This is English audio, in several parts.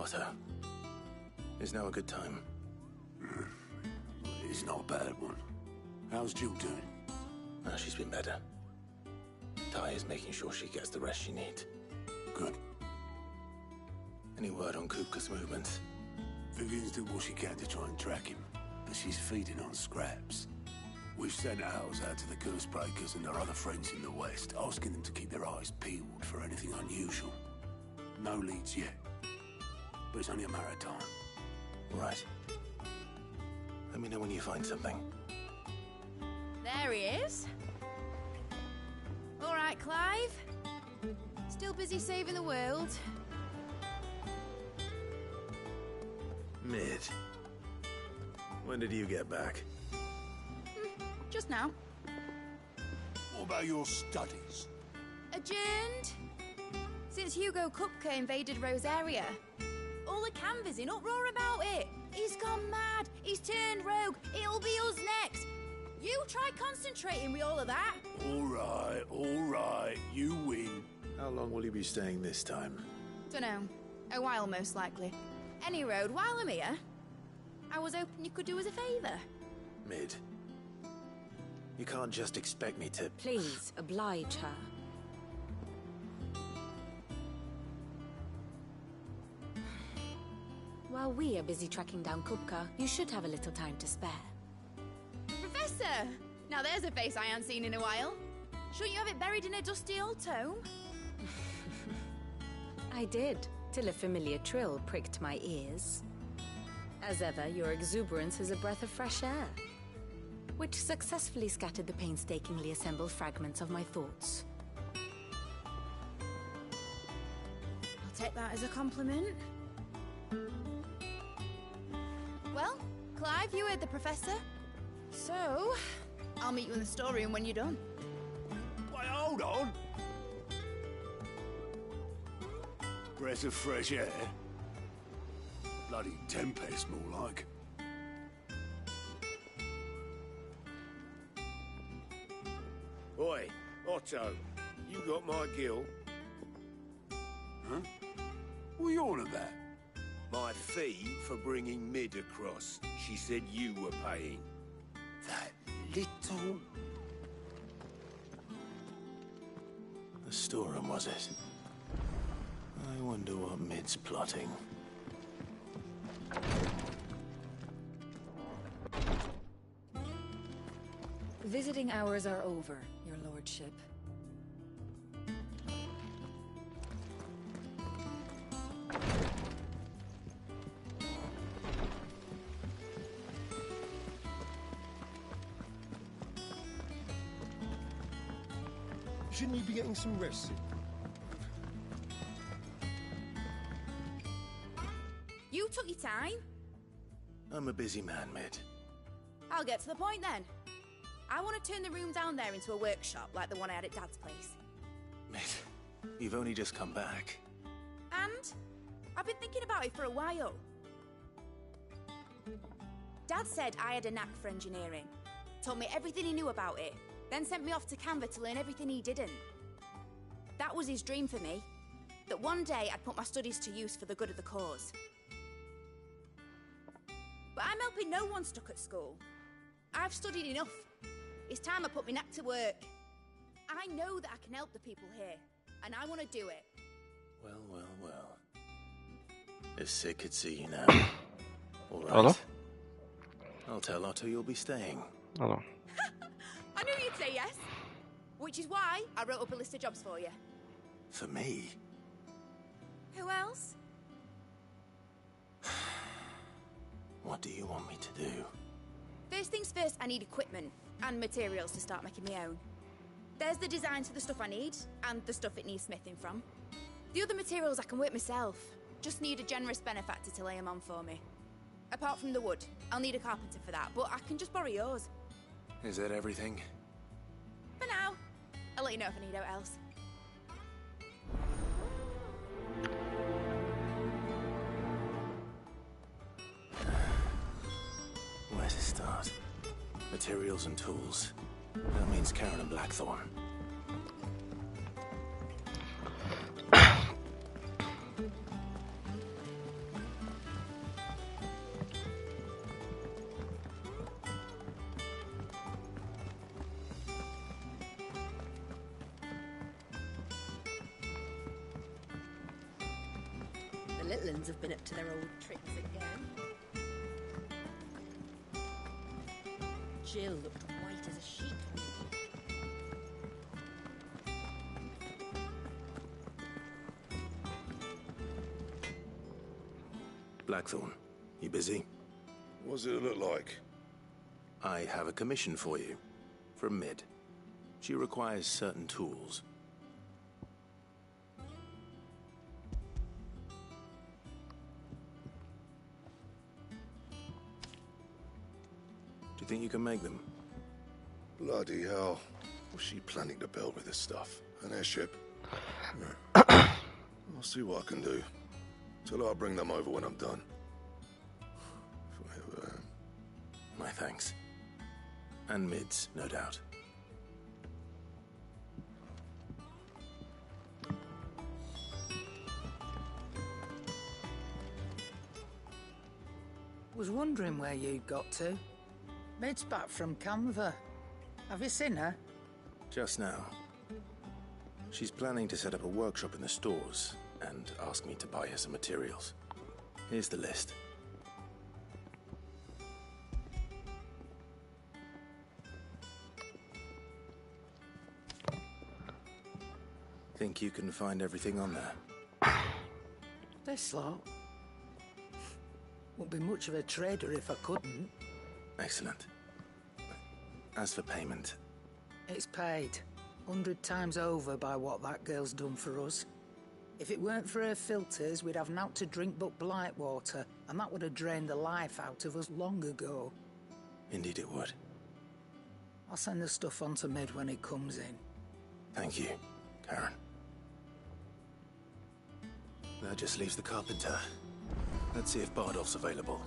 Otto, is now a good time? It's not a bad one. How's Jill doing? Oh, she's been better. Ty is making sure she gets the rest she needs. Good. Any word on Kupka's movements? Vivian's doing what she can to try and track him, but she's feeding on scraps. We've sent ours out to the Cursebreakers and their other friends in the West, asking them to keep their eyes peeled for anything unusual. No leads yet, but it's only a matter of time. Right. Let me know when you find something. There he is. All right, Clive. Still busy saving the world. Mid. When did you get back? Just now. What about your studies? Adjourned. Since Hugo Kupka invaded Rosaria. All the canvass in uproar about it. He's gone mad. He's turned rogue. It'll be us next. You try concentrating with all of that. All right. You win. How long will you be staying this time? Dunno. A while, most likely. Any road, while I'm here, I was hoping you could do us a favour. Mid. You can't just expect me to... Please, oblige her. While we are busy tracking down Kupka, you should have a little time to spare. Professor! Now there's a face I haven't seen in a while. Shouldn't you have it buried in a dusty old tome? I did, till a familiar trill pricked my ears. As ever, your exuberance is a breath of fresh air, which successfully scattered the painstakingly assembled fragments of my thoughts. I'll take that as a compliment. Well, Clive, you heard the professor. So, I'll meet you in the storeroom when you're done. Wait, hold on. Breath of fresh air. Bloody tempest, more like. Oi, Otto, you got my gill? Huh? What are you on about? My fee for bringing Mid across. She said you were paying. That little... The storeroom, was it? I wonder what Mid's plotting. Visiting hours are over, your lordship. Shouldn't you be getting some rest? You took your time. I'm a busy man, Mid. I'll get to the point then. I want to turn the room down there into a workshop like the one I had at Dad's place. Mid, you've only just come back. And I've been thinking about it for a while. Dad said I had a knack for engineering. Told me everything he knew about it. Then sent me off to Canva to learn everything he didn't. That was his dream for me. That one day I'd put my studies to use for the good of the cause. But I'm helping no one stuck at school. I've studied enough. It's time I put my knack to work. I know that I can help the people here, and I want to do it. Well. If Sid could see you now. All right. Hello? I'll tell Otto you'll be staying. Hello. I knew you'd say yes. Which is why I wrote up a list of jobs for you. For me? Who else? What do you want me to do? First things first, I need equipment and materials to start making my own. There's the designs for the stuff I need, and the stuff it needs smithing from. The other materials I can work myself. Just need a generous benefactor to lay them on for me. Apart from the wood, I'll need a carpenter for that, but I can just borrow yours. Is that everything? For now. I'll let you know if I need out else. Where to start? Materials and tools. That means Karen and Blackthorn. little uns have been up to their old tricks again. Jill looked white as a sheet. Blackthorn, you busy? What does it look like? I have a commission for you. From Mid. She requires certain tools. Do you think you can make them? Bloody hell. What's she planning to build with this stuff? An airship? I'll see what I can do. Tell her I'll bring them over when I'm done. If I ever am. My thanks. And Mid's, no doubt. Was wondering where you'd got to. Mid's back from Canva. Have you seen her? Just now. She's planning to set up a workshop in the stores and ask me to buy her some materials. Here's the list. Think you can find everything on there? This lot. Wouldn't be much of a trader if I couldn't. Excellent. As for payment... It's paid. 100 times over by what that girl's done for us. If it weren't for her filters, we'd have naught to drink but blight water, and that would have drained the life out of us long ago. Indeed it would. I'll send the stuff on to Mid when it comes in. Thank you, Karen. That just leaves the carpenter. Let's see if Bardolph's available.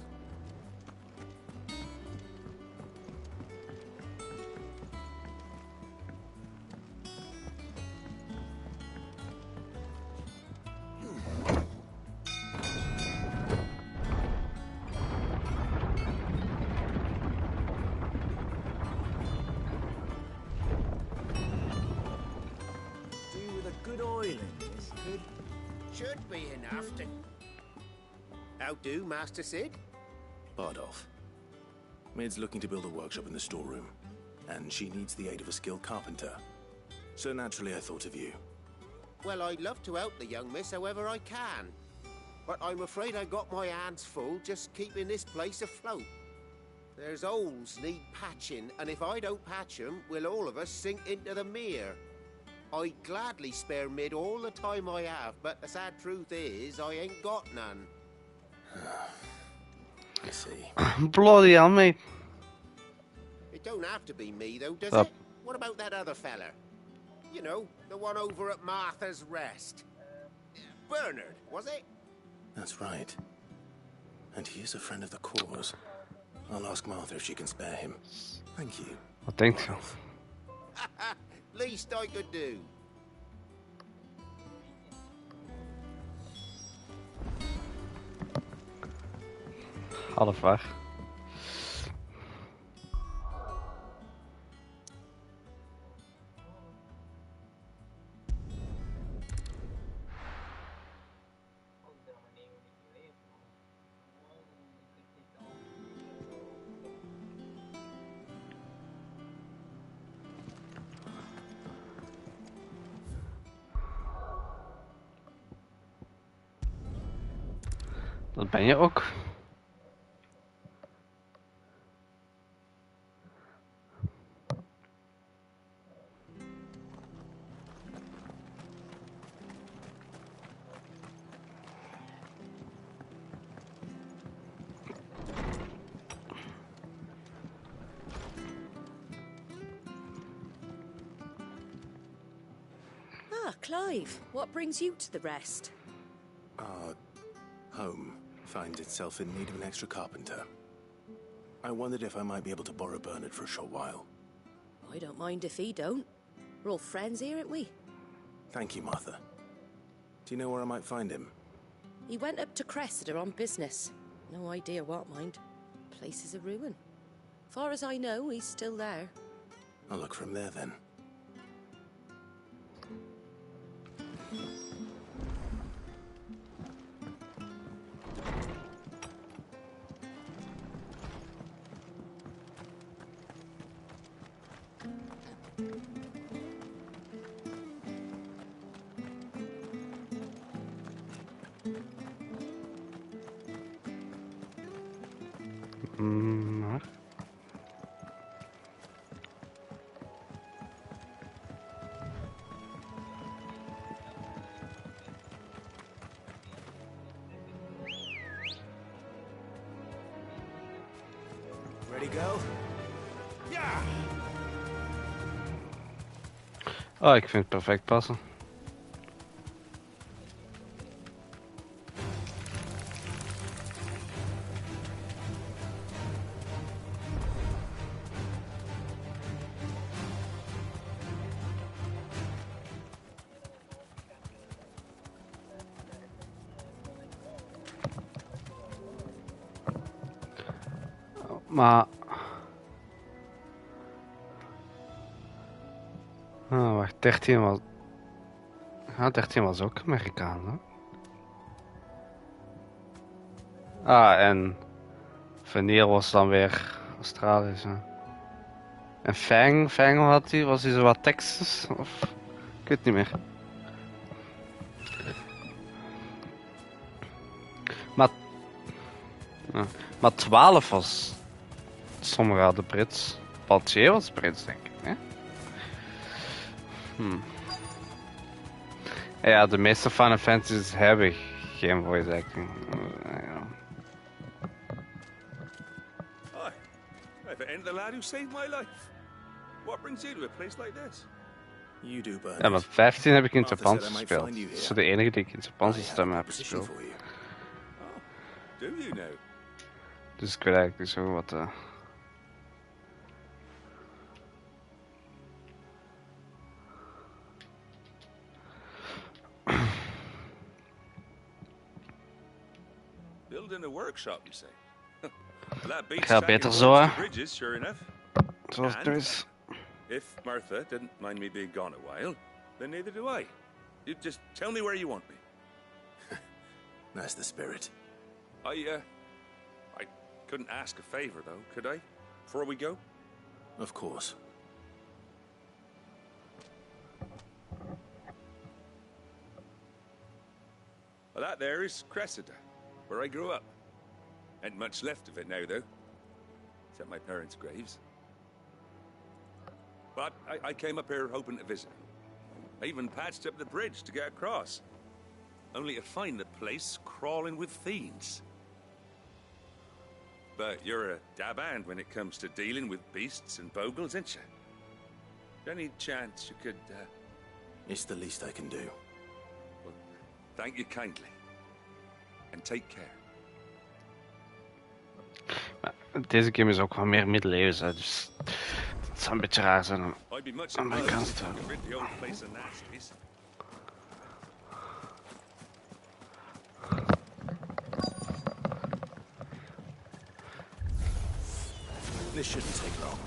Should be enough to... How do, Master Sid? Bardolph. Mid's looking to build a workshop in the storeroom, and she needs the aid of a skilled carpenter. So naturally I thought of you. Well, I'd love to help the young miss however I can. But I'm afraid I got my hands full just keeping this place afloat. There's holes need patching, and if I don't patch them, we'll all of us sink into the mere. I'd gladly spare Mid all the time I have, but the sad truth is, I ain't got none. I see. Bloody hell, mate. It don't have to be me, though, does Up. it? What about that other fella? You know, the one over at Martha's Rest. Bernard, was it? That's right. And he is a friend of the cause. I'll ask Martha if she can spare him. Thank you. I think so. Least I could do. Half weg. Dat ben je ook. Ah, Clive, what brings you to the Rest? Our home finds itself in need of an extra carpenter. I wondered if I might be able to borrow Bernard for a short while. I don't mind if he don't. We're all friends here, aren't we? Thank you, Martha. Do you know where I might find him? He went up to Cressida on business. No idea what, mind. Place is a ruin. Far as I know, he's still there. I'll look for him there then. Maar... Ready, go? Ja! Oh, ik vind het perfect passen. Maar... Oh, wacht, 13 was... Ja, 13 was ook Amerikaan, hè? Ah, en... Vanille was dan weer Australisch, hè? En Fang had hij, was hij zo wat Texas? Of... Ik weet niet meer. Maar... Ja. Maar 12 was... Sommigen hadden Brits. Paltier was Brits, denk ik, hè? Ja, de meeste Final Fantasies hebben geen voice acting. Hi, I've ended the lad who saved my life. What brings you to a place like this? You do, Bernard. Ja, maar 15 heb ik in het Martha Japans said I might gespeeld. find you Dat is here. de enige die ik in het Japanse I have stem a heb position gespeeld. for you. Oh, do you know? Dus ik weet eigenlijk niet zo wat... Building a workshop, you say? Well, that beats Gaat tracking beter roads zo, and hè? bridges, sure enough. Zoals het nu is. If Martha didn't mind me being gone a while, then neither do I. You just tell me where you want me. That's the spirit. I couldn't ask a favor, though, could I? Before we go? Of course. Well, that there is Cressida, where I grew up. Ain't much left of it now, though. Except my parents' graves. But I came up here hoping to visit. I even patched up the bridge to get across. Only to find the place crawling with fiends. But you're a dab hand when it comes to dealing with beasts and bogles, ain't you? Any chance you could, It's the least I can do. Well, thank you kindly. And take care. Deze game is ook wel meer middeleeuws, hè, dus het zou een beetje raar zijn om I'd be much aan mijn obliged kant if te you houden. could rid the old place of nasties. This shouldn't take long.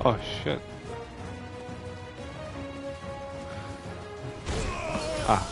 Oh shit. Ah.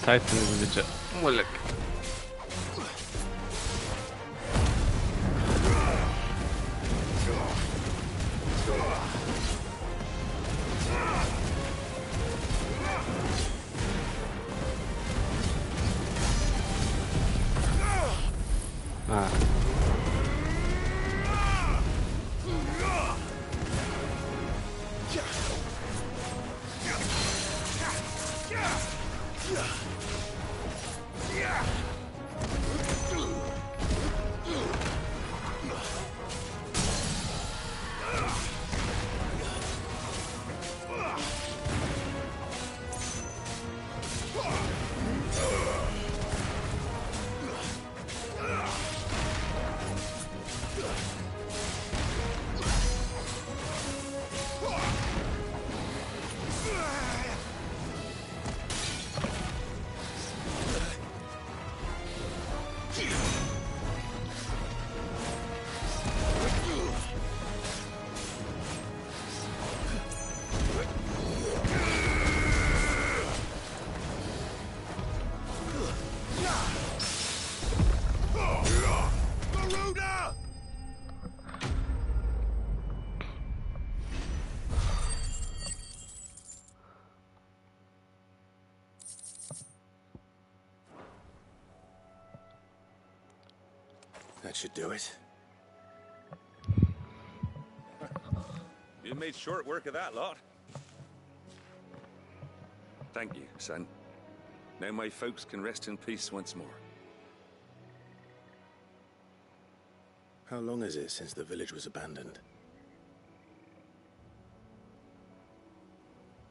tijd vind ik een beetje moeilijk. Ah. That should do it. You made short work of that lot. Thank you, son. Now my folks can rest in peace once more. How long is it since the village was abandoned?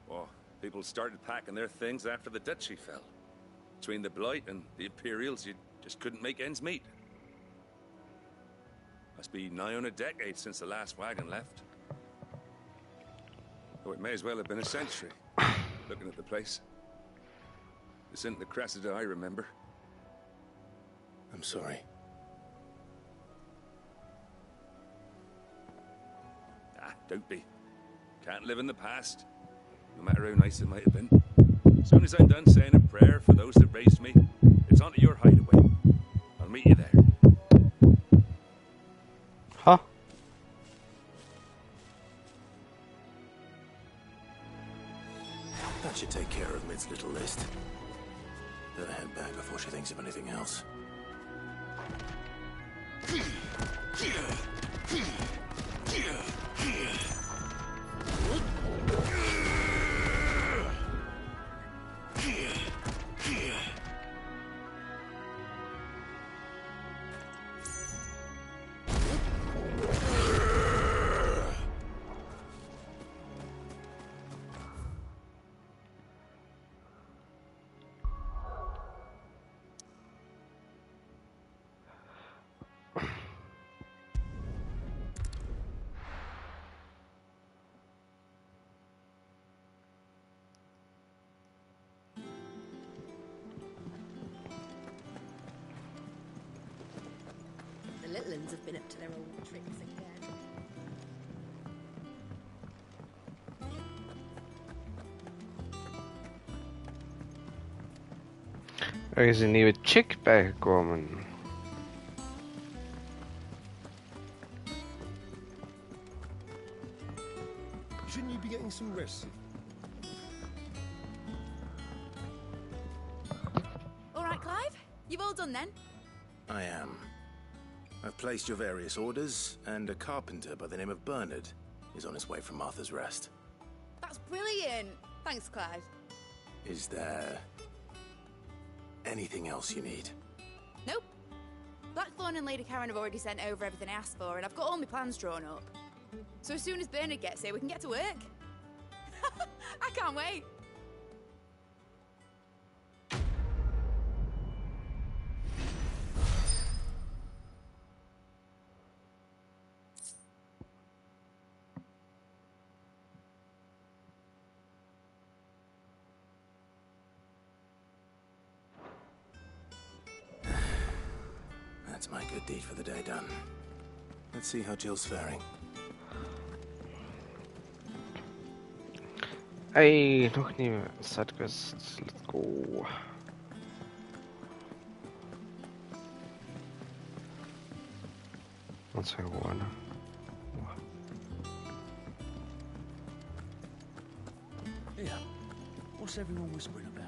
Well, people started packing their things after the duchy fell. Between the Blight and the Imperials, you just couldn't make ends meet. Must be nigh on a decade since the last wagon left. Oh, it may as well have been a century, looking at the place. This isn't the Cressida I remember. I'm sorry. Ah, don't be. Can't live in the past, no matter how nice it might have been. As soon as I'm done saying a prayer for those that raised me, it's on to your hideaway. I'll meet you there. Huh? That should take care of Mid's little list. Better head back before she thinks of anything else. The Litlins have been up to their old tricks again. Er is een nieuwe chick bijgekomen. Shouldn't you be getting some rest? All right, Clive? You've all done then? I am. I've placed your various orders, and a carpenter by the name of Bernard is on his way from Martha's Rest. That's brilliant. Thanks, Clive. Is there anything else you need? Nope. Blackthorn and Lady Karen have already sent over everything I asked for, and I've got all my plans drawn up. So as soon as Bernard gets here, we can get to work. I can't wait. That's my good deed for the day done. Let's see how Jill's faring. Hey, nog nieuwe sidequests. Let's go. Wat zijn geworden? Yeah. What's everyone whispering about?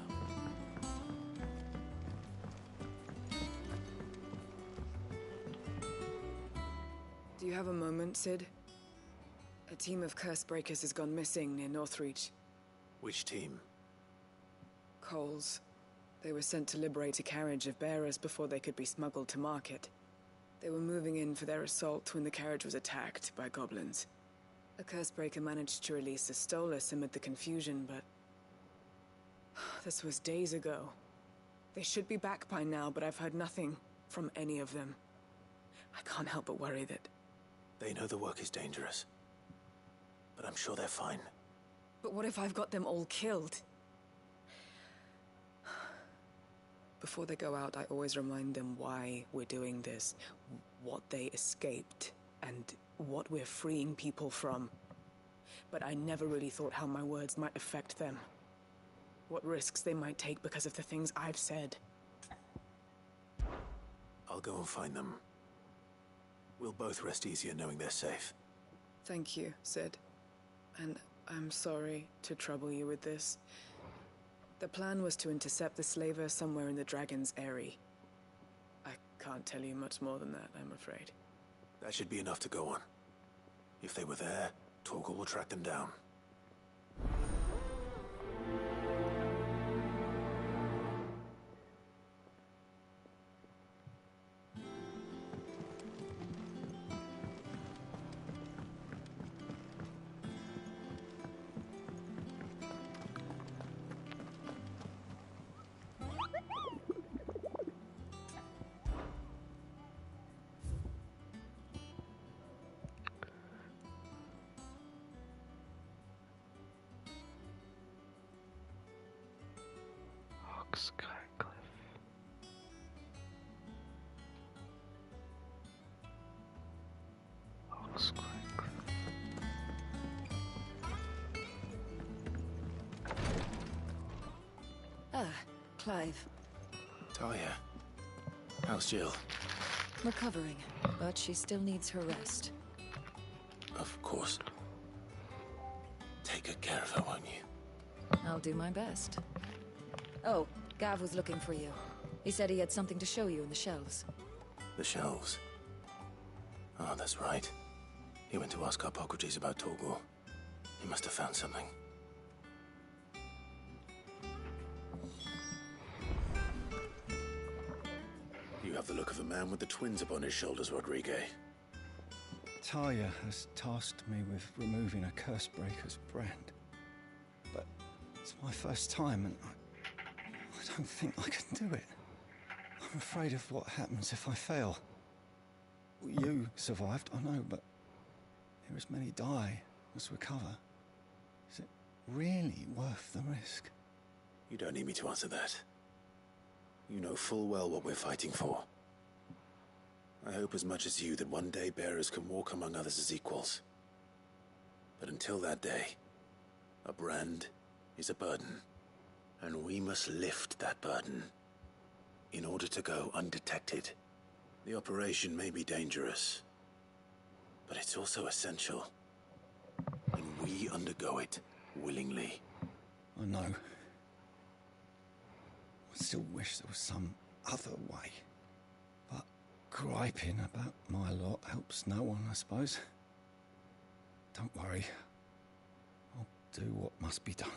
Do you have a moment, Sid? A team of Cursebreakers has gone missing near Northreach. Which team? Coles. They were sent to liberate a carriage of bearers before they could be smuggled to market. They were moving in for their assault when the carriage was attacked by goblins. A Cursebreaker managed to release a Stolas amid the confusion, but... this was days ago. They should be back by now, but I've heard nothing from any of them. I can't help but worry that... They know the work is dangerous. But I'm sure they're fine. But what if I've got them all killed? Before they go out, I always remind them why we're doing this, what they escaped, and what we're freeing people from. But I never really thought how my words might affect them. What risks they might take because of the things I've said. I'll go and find them. We'll both rest easier knowing they're safe. Thank you, Sid. And I'm sorry to trouble you with this. The plan was to intercept the slaver somewhere in the Dragon's Eyrie. I can't tell you much more than that, I'm afraid. That should be enough to go on. If they were there, Torgal will track them down. Clive. Talia. How's Jill? Recovering, but she still needs her rest. Of course. Take good care of her, won't you? I'll do my best. Oh, Gav was looking for you. He said he had something to show you in the shelves. The shelves? Oh, that's right. He went to ask Harpocrates about Torgal. He must have found something. You have the look of a man with the twins upon his shoulders, Rodrigue. Talia has tasked me with removing a Cursebreaker's brand. But it's my first time, and I don't think I can do it. I'm afraid of what happens if I fail. You survived, I know, but here as many die as recover. Is it really worth the risk? You don't need me to answer that. You know full well what we're fighting for. I hope as much as you that one day bearers can walk among others as equals. But until that day, a brand is a burden, and we must lift that burden in order to go undetected. The operation may be dangerous, but it's also essential, and we undergo it willingly. I know. I still wish there was some other way. But griping about my lot helps no one, I suppose. Don't worry. I'll do what must be done.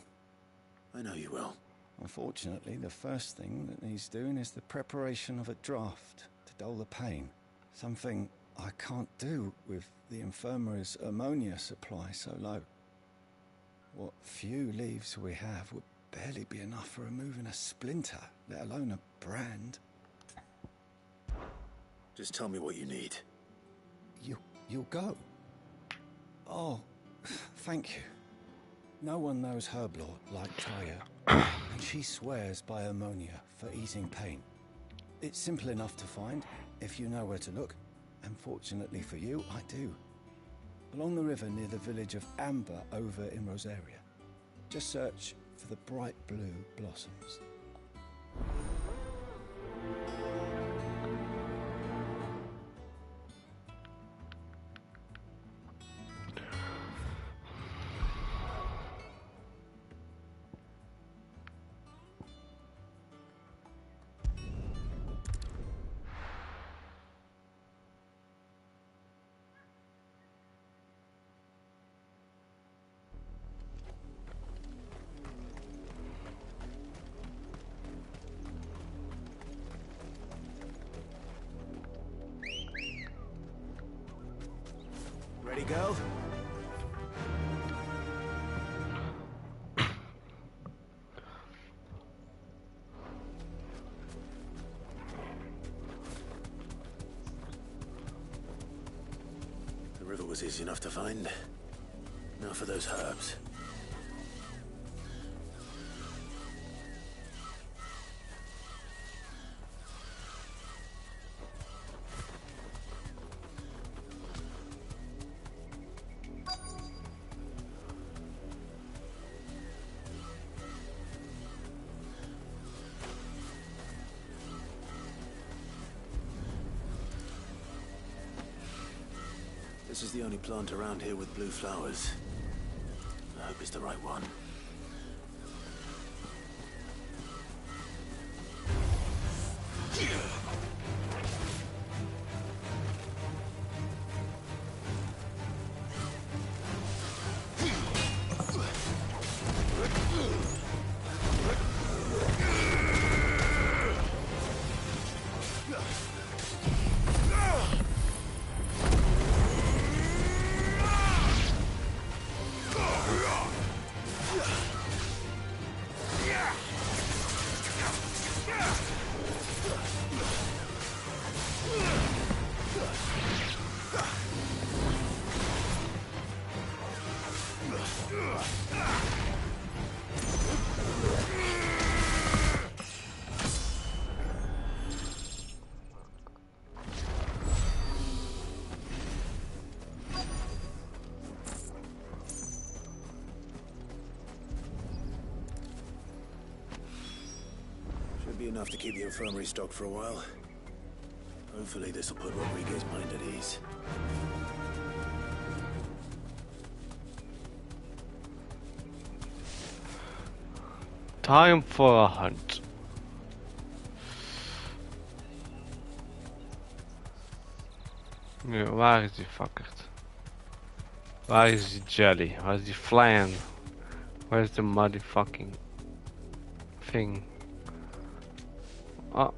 I know you will. Unfortunately, the first thing that needs doing is the preparation of a draft to dull the pain. Something I can't do with the infirmary's ammonia supply so low. What few leaves we have would barely be enough for removing a splinter, let alone a brand. Just tell me what you need. You'll go? Oh, thank you. No one knows Herblord like Talia, and she swears by ammonia for easing pain. It's simple enough to find, if you know where to look, and fortunately for you, I do. Along the river near the village of Amber over in Rosaria. Just search for the bright blue blossoms. pretty girl. The river was easy enough to find. Now for those herbs. This is the only plant around here with blue flowers. I hope it's the right one. Should be enough to keep the infirmary stocked for a while. Hopefully this will put Rodriguez's mind at ease. Time for a hunt. Nu, waar is die fuckert? Waar is die jelly? Waar is die flan? Where's the motherfucking thing? Oh.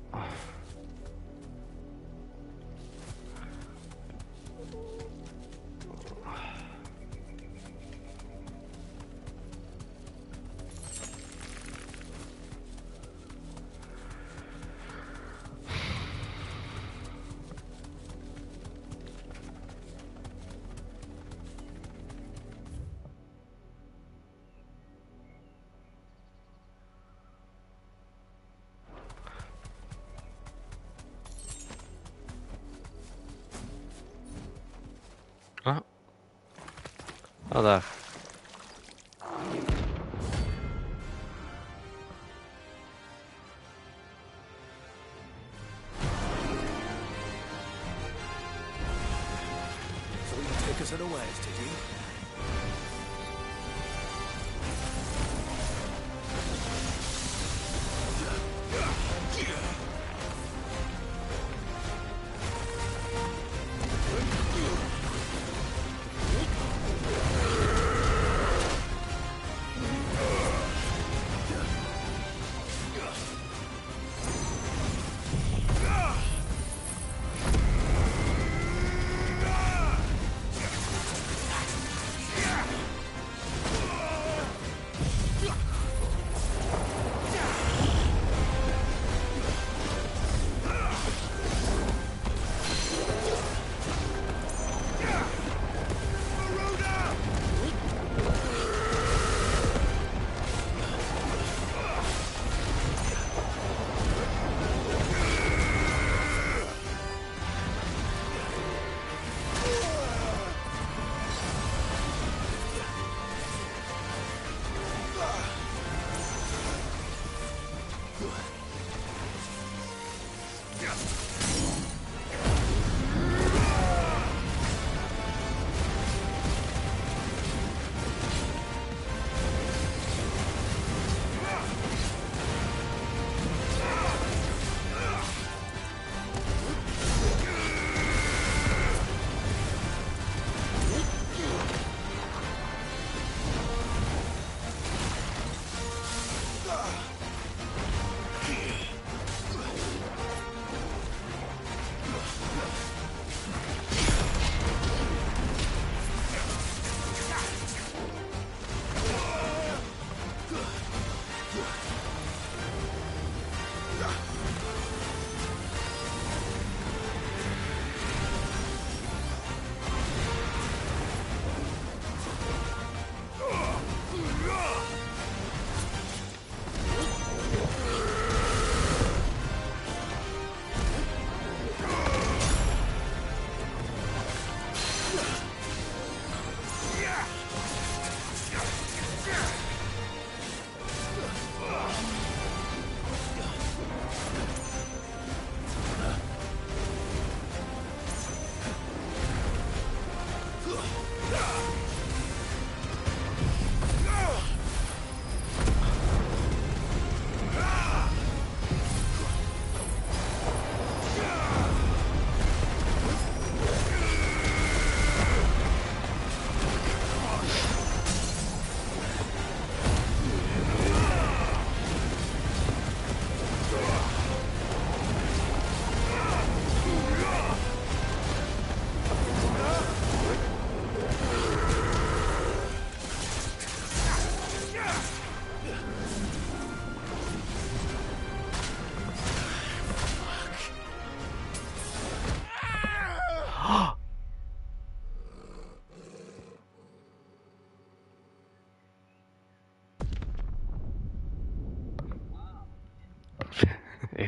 Oh, daar. So you take us unawares, did you?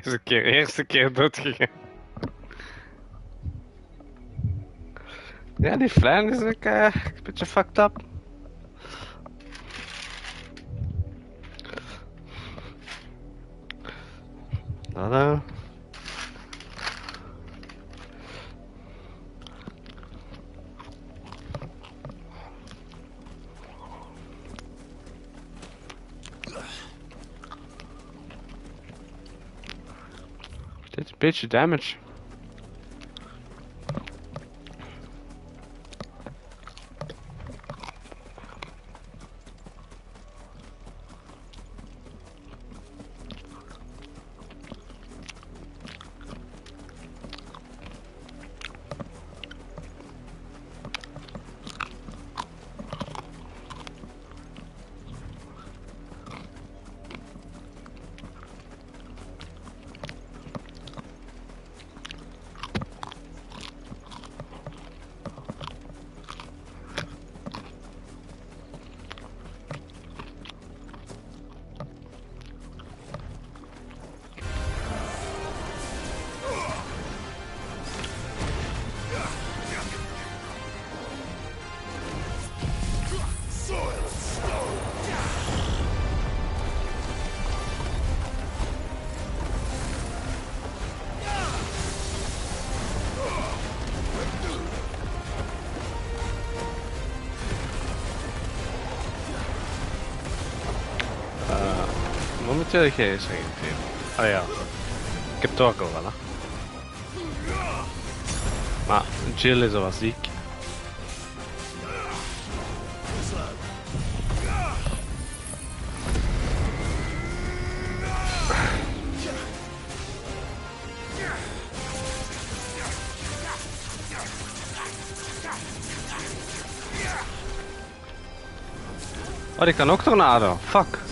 Eerste keer doodgegaan. Ja, die Flan is ook een beetje fucked up. Dat Dit is een beetje damage. Momenteel geen team. Oh ja. Ik heb het ook al wel, hè. Maar Jill is al wat ziek. Oh, die kan ook tornado. Fuck.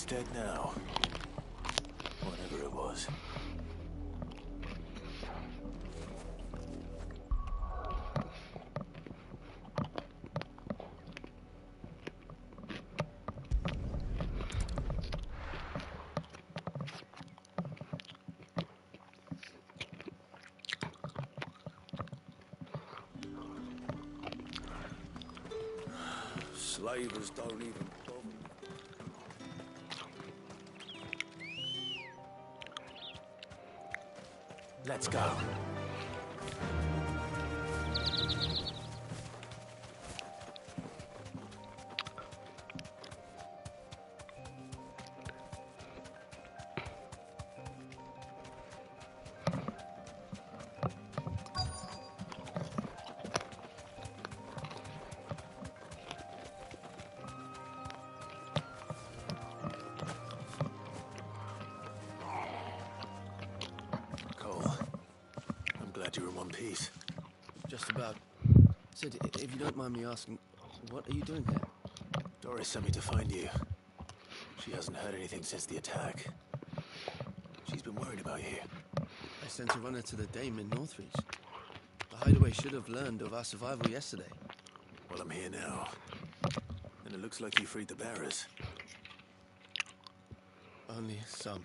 dead now. Whatever it was. Slavers don't even bother. Let's go. You're in one piece. Just about. Sid, if you don't mind me asking, what are you doing here? Doris sent me to find you. She hasn't heard anything since the attack. She's been worried about you. I sent a runner to the Dame in Northreach. The Hideaway should have learned of our survival yesterday. Well, I'm here now. And it looks like you freed the bearers. Only some.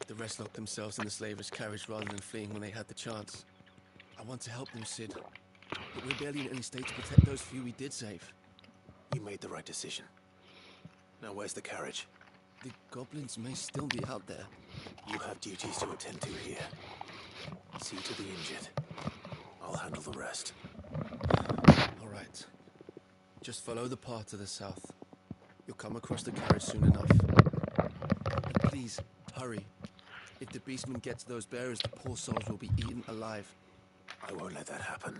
The rest locked themselves in the slavers' carriage rather than fleeing when they had the chance. I want to help them, Sid. But we're barely in any state to protect those few we did save. You made the right decision. Now where's the carriage? The goblins may still be out there. You have duties to attend to here. See to the injured. I'll handle the rest. All right. Just follow the path to the south. You'll come across the carriage soon enough. And please, hurry. If the beastmen get to those bearers, the poor souls will be eaten alive. I won't let that happen.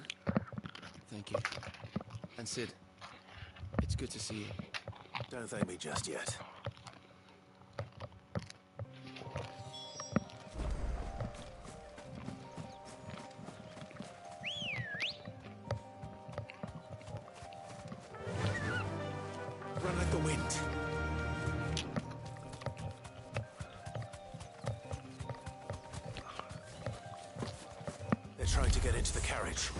Thank you. And Sid, it's good to see you. Don't thank me just yet. Run like the wind. They're trying to get into the carriage.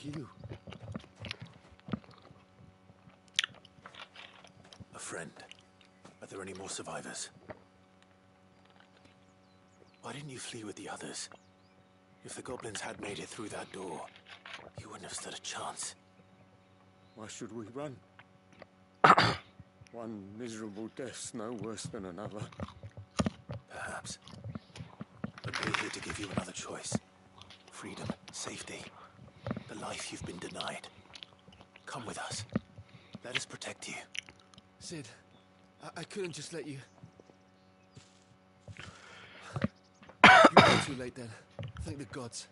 You? A friend. Are there any more survivors? Why didn't you flee with the others? If the goblins had made it through that door, you wouldn't have stood a chance. Why should we run? One miserable death's no worse than another. Perhaps. But we're here to give you another choice. Freedom, safety, the life you've been denied. Come with us. Let us protect you. Sid, I couldn't just let you... You were too late then. Thank the gods.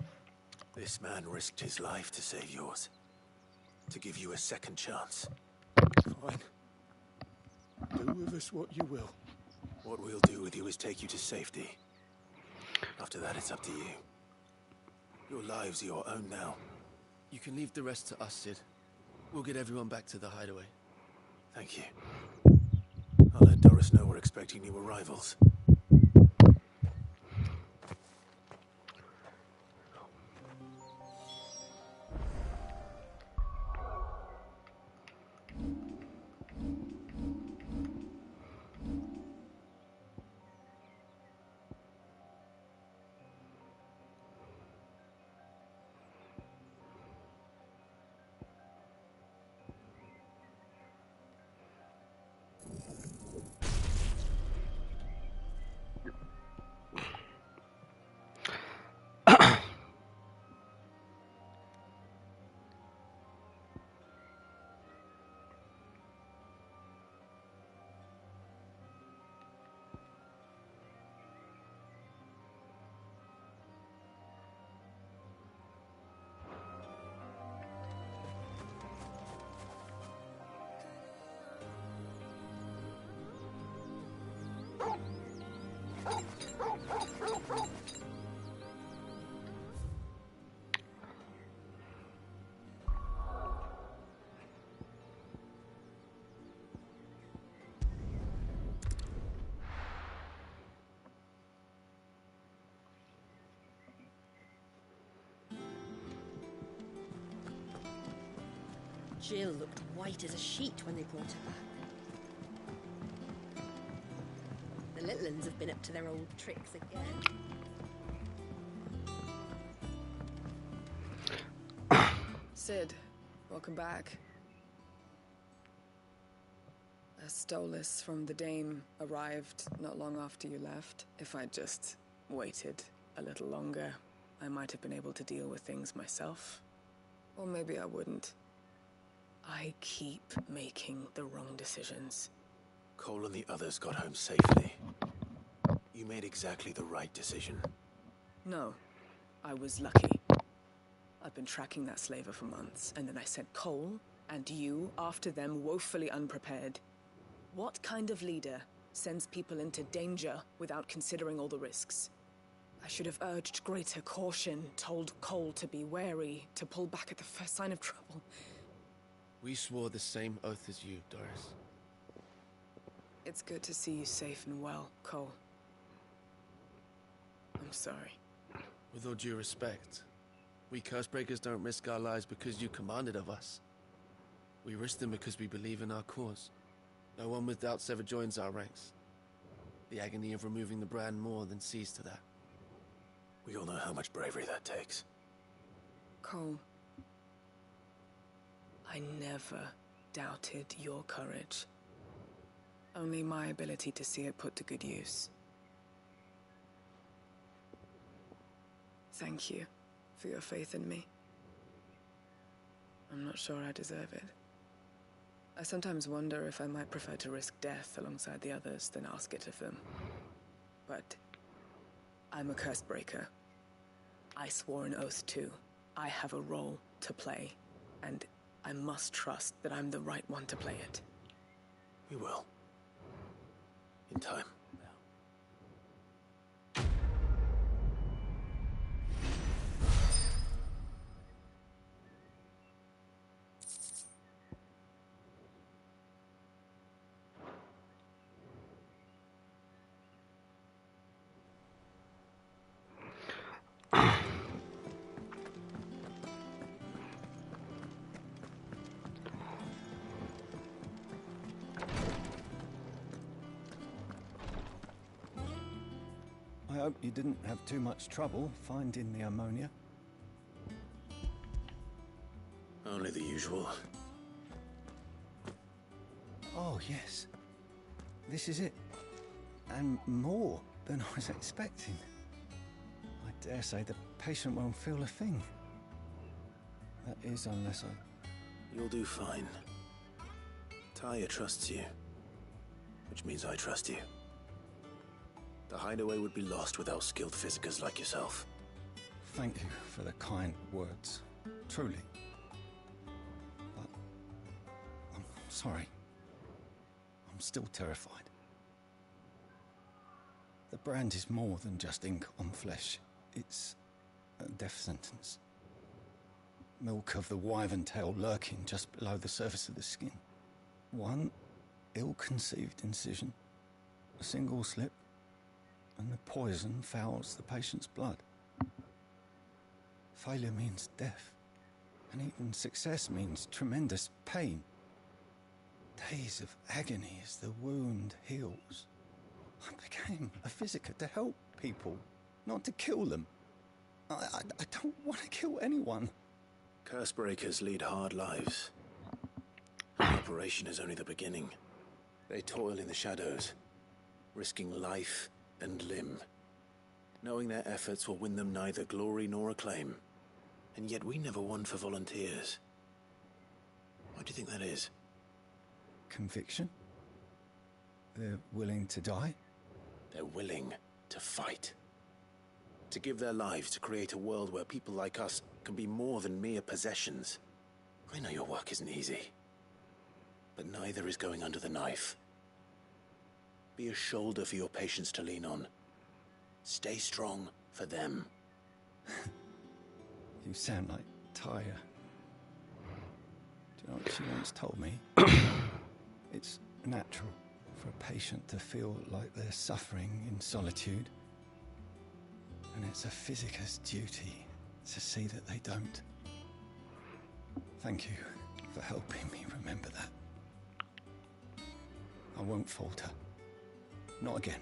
This man risked his life to save yours. To give you a second chance. Fine. Do with us what you will. What we'll do with you is take you to safety. After that, it's up to you. Your lives are your own now. You can leave the rest to us, Sid. We'll get everyone back to the hideaway. Thank you. I'll let Doris know we're expecting new arrivals. Jill looked white as a sheet when they brought her back. The little uns have been up to their old tricks again. Sid, welcome back. A Stolas from the Dame arrived not long after you left. If I'd just waited a little longer, I might have been able to deal with things myself. Or maybe I wouldn't. I keep making the wrong decisions. Cole and the others got home safely. You made exactly the right decision. No, I was lucky. I've been tracking that slaver for months, and then I sent Cole and you after them woefully unprepared. What kind of leader sends people into danger without considering all the risks? I should have urged greater caution, told Cole to be wary, to pull back at the first sign of trouble. We swore the same oath as you, Doris. It's good to see you safe and well, Cole. I'm sorry. With all due respect, we Cursebreakers don't risk our lives because you commanded of us. We risk them because we believe in our cause. No one with doubts ever joins our ranks. The agony of removing the brand more than sees to that. We all know how much bravery that takes. Cole, I never doubted your courage. Only my ability to see it put to good use. Thank you for your faith in me. I'm not sure I deserve it. I sometimes wonder if I might prefer to risk death alongside the others than ask it of them. But I'm a Cursebreaker. I swore an oath too. I have a role to play, and I must trust that I'm the right one to play it. We will. In time. I hope you didn't have too much trouble finding the ammonia. Only the usual. Oh, yes. This is it. And more than I was expecting. I dare say the patient won't feel a thing. That is, unless I... You'll do fine. Tyre trusts you, which means I trust you. The hideaway would be lost without skilled physicers like yourself. Thank you for the kind words. Truly. But... I'm sorry. I'm still terrified. The brand is more than just ink on flesh. It's a death sentence. Milk of the wyvern tail lurking just below the surface of the skin. One ill-conceived incision, a single slip, and the poison fouls the patient's blood. Failure means death, and even success means tremendous pain. Days of agony as the wound heals. I became a physiker to help people, not to kill them. I don't want to kill anyone. Cursebreakers lead hard lives. The operation is only the beginning. They toil in the shadows, risking life and limb, knowing their efforts will win them neither glory nor acclaim. And yet we never won for volunteers. Why do you think that is? Conviction? They're willing to die? They're willing to fight. To give their lives to create a world where people like us can be more than mere possessions. I know your work isn't easy, but neither is going under the knife. Be a shoulder for your patients to lean on. Stay strong for them. You sound like Tyre. Do you know what she once told me? It's natural for a patient to feel like they're suffering in solitude. And it's a physiker's duty to see that they don't. Thank you for helping me remember that. I won't falter. Not again.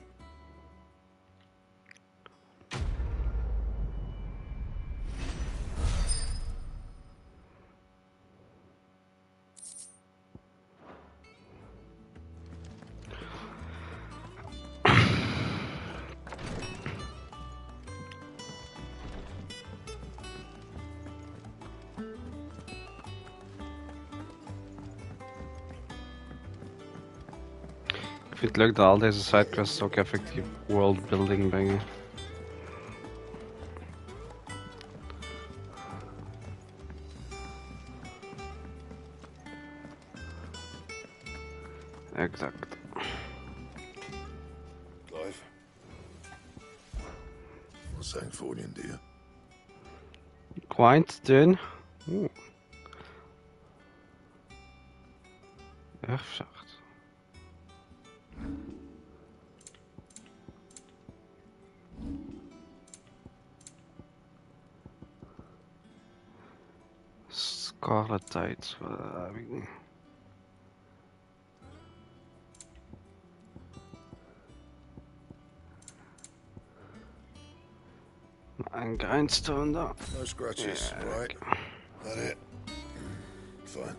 Ik vind het leuk dat al deze sidequests ook effectief worldbuilding brengen. Exact. Clive. What's that for you, dear? Quite done. Oeh. Erg zacht. Scarlet Tides, wat heb ik nu? Een grindstone daar. No scratches, Yeah, right? That it? Fine.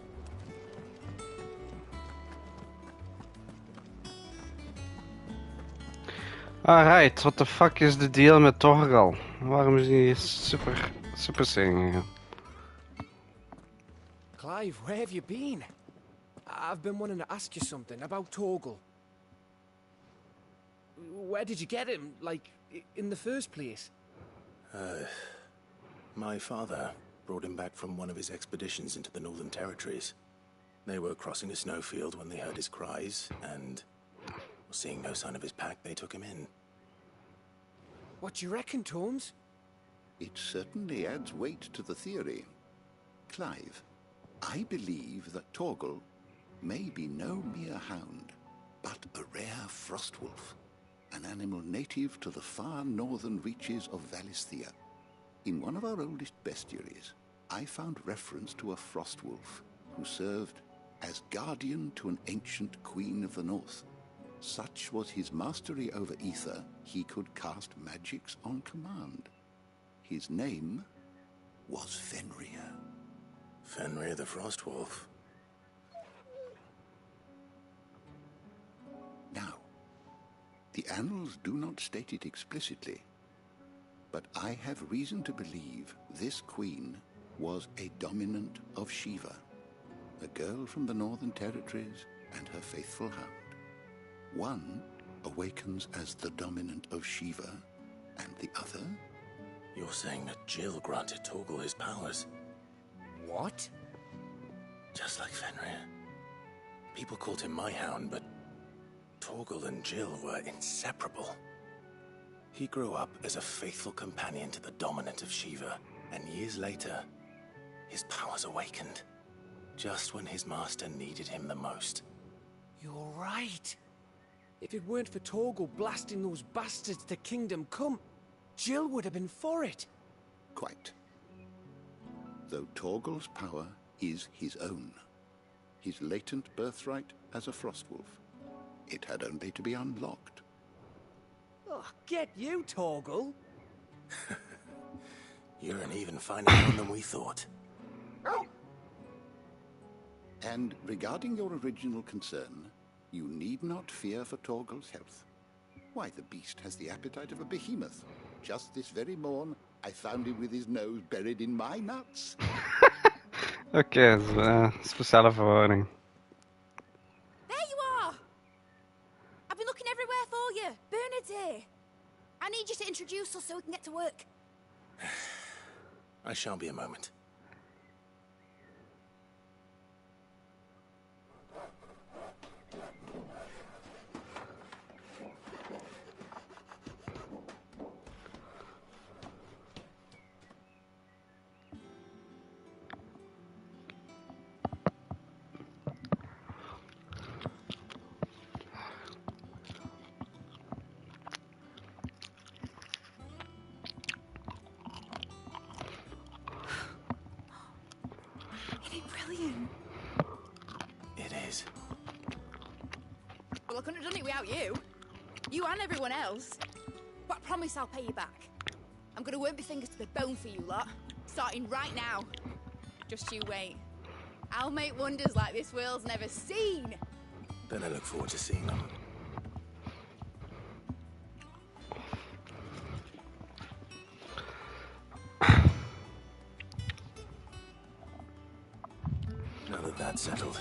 Alright, what the fuck is the deal met Torgal? Waarom is hij super sailing gegaan? Clive, where have you been? I've been wanting to ask you something about Torgal. Where did you get him, like, in the first place? My father brought him back from one of his expeditions into the Northern Territories. They were crossing a snowfield when they heard his cries, and seeing no sign of his pack, they took him in. What do you reckon, Tomes? It certainly adds weight to the theory. Clive, I believe that Torgal may be no mere hound, but a rare frostwolf, an animal native to the far northern reaches of Valisthea. In one of our oldest bestiaries, I found reference to a frostwolf who served as guardian to an ancient queen of the north. Such was his mastery over ether, he could cast magics on command. His name was Fenrir. Fenrir the Frostwolf. Now, the annals do not state it explicitly, but I have reason to believe this queen was a dominant of Shiva, a girl from the Northern Territories and her faithful hound. One awakens as the dominant of Shiva, and the other... You're saying that Jill granted Torgal his powers? What? Just like Fenrir. People called him my hound, but Torgal and Jill were inseparable. He grew up as a faithful companion to the dominant of Shiva, and years later, his powers awakened, just when his master needed him the most. You're right. If it weren't for Torgal blasting those bastards to Kingdom Come, Jill would have been for it. Quite. Though Torgal's power is his own, his latent birthright as a Frostwolf. It had only to be unlocked. Oh, get you, Torgal! You're an even finer one than we thought. And regarding your original concern, you need not fear for Torgal's health. Why, the beast has the appetite of a behemoth. Just this very morn, I found him with his nose buried in my nuts. Oké, speciale verwoording. There you are! I've been looking everywhere for you. Bernard's here. I need you to introduce us so we can get to work. I shan't be a moment. It is. Well, I couldn't have done it without you. You and everyone else. But I promise I'll pay you back. I'm gonna work my fingers to the bone for you lot. Starting right now. Just you wait. I'll make wonders like this world's never seen. Then I look forward to seeing them. Now that that's settled,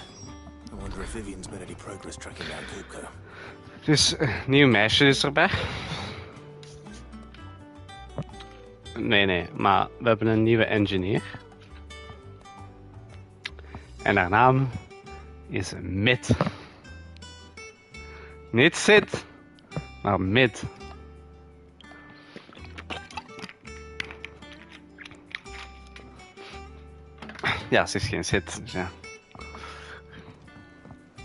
I wonder if Vivian's made any progress tracking down Kupko. Dus nieuw meisje is erbij. Nee, maar we hebben een nieuwe engineer. En haar naam is Mid. Niet Sid, maar Mid. Ja, ze is geen Sid, dus ja.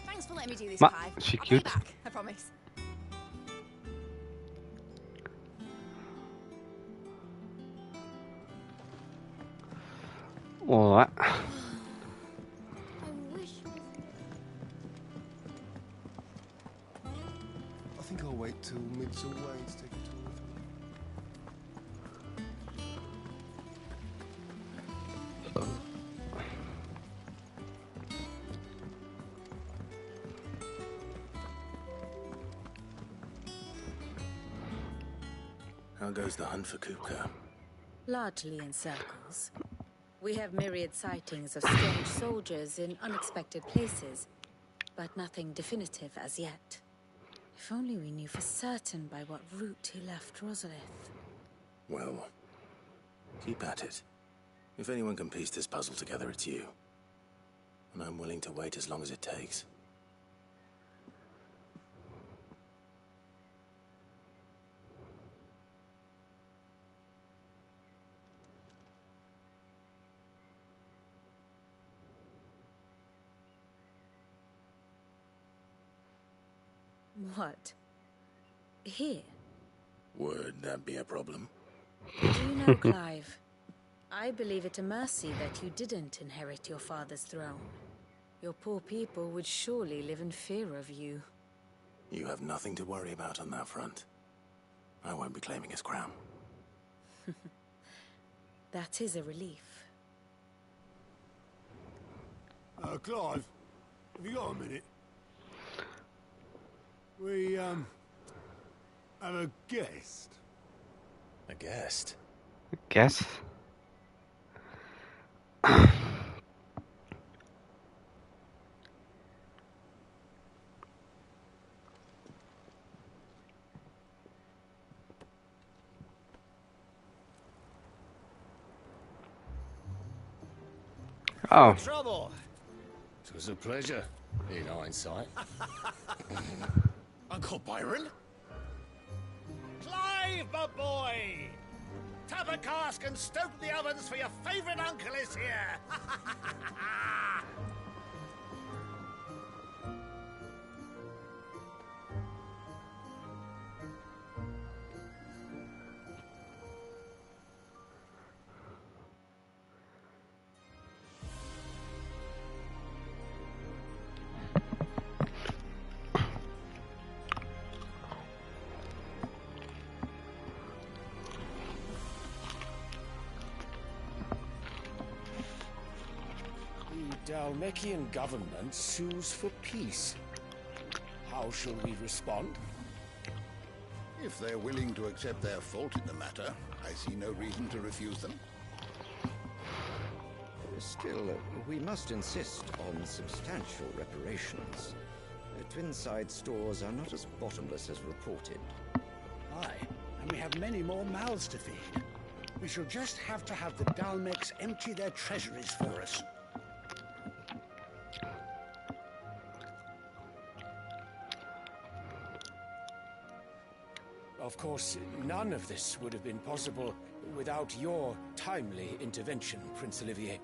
Thanks for letting me do this, Maar, Clive. is she I'll pay you cute? back, I promise. Alright. I think I'll wait till Mid's away to take a tour with her. How goes the hunt for Kupko? Largely in circles. We have myriad sightings of strange soldiers in unexpected places, but nothing definitive as yet. If only we knew for certain by what route he left Rosalith. Well, keep at it. If anyone can piece this puzzle together, it's you. And I'm willing to wait as long as it takes. What? Here? Would that be a problem? Do you know, Clive? I believe it a mercy that you didn't inherit your father's throne. Your poor people would surely live in fear of you. You have nothing to worry about on that front. I won't be claiming his crown. That is a relief. Clive, have you got a minute? We, have a guest. A guest? Guess? Oh. Trouble. It was a pleasure, in hindsight. Uncle Byron? Clive, my boy! Tap a cask and stoke the ovens for your favourite uncle is here! The Dhalmekian government sues for peace. How shall we respond? If they're willing to accept their fault in the matter, I see no reason to refuse them. Still, we must insist on substantial reparations. Twinside stores are not as bottomless as reported. Aye, and we have many more mouths to feed. We shall just have to have the Dhalmeks empty their treasuries for us. Of course, none of this would have been possible without your timely intervention, Prince Olivier.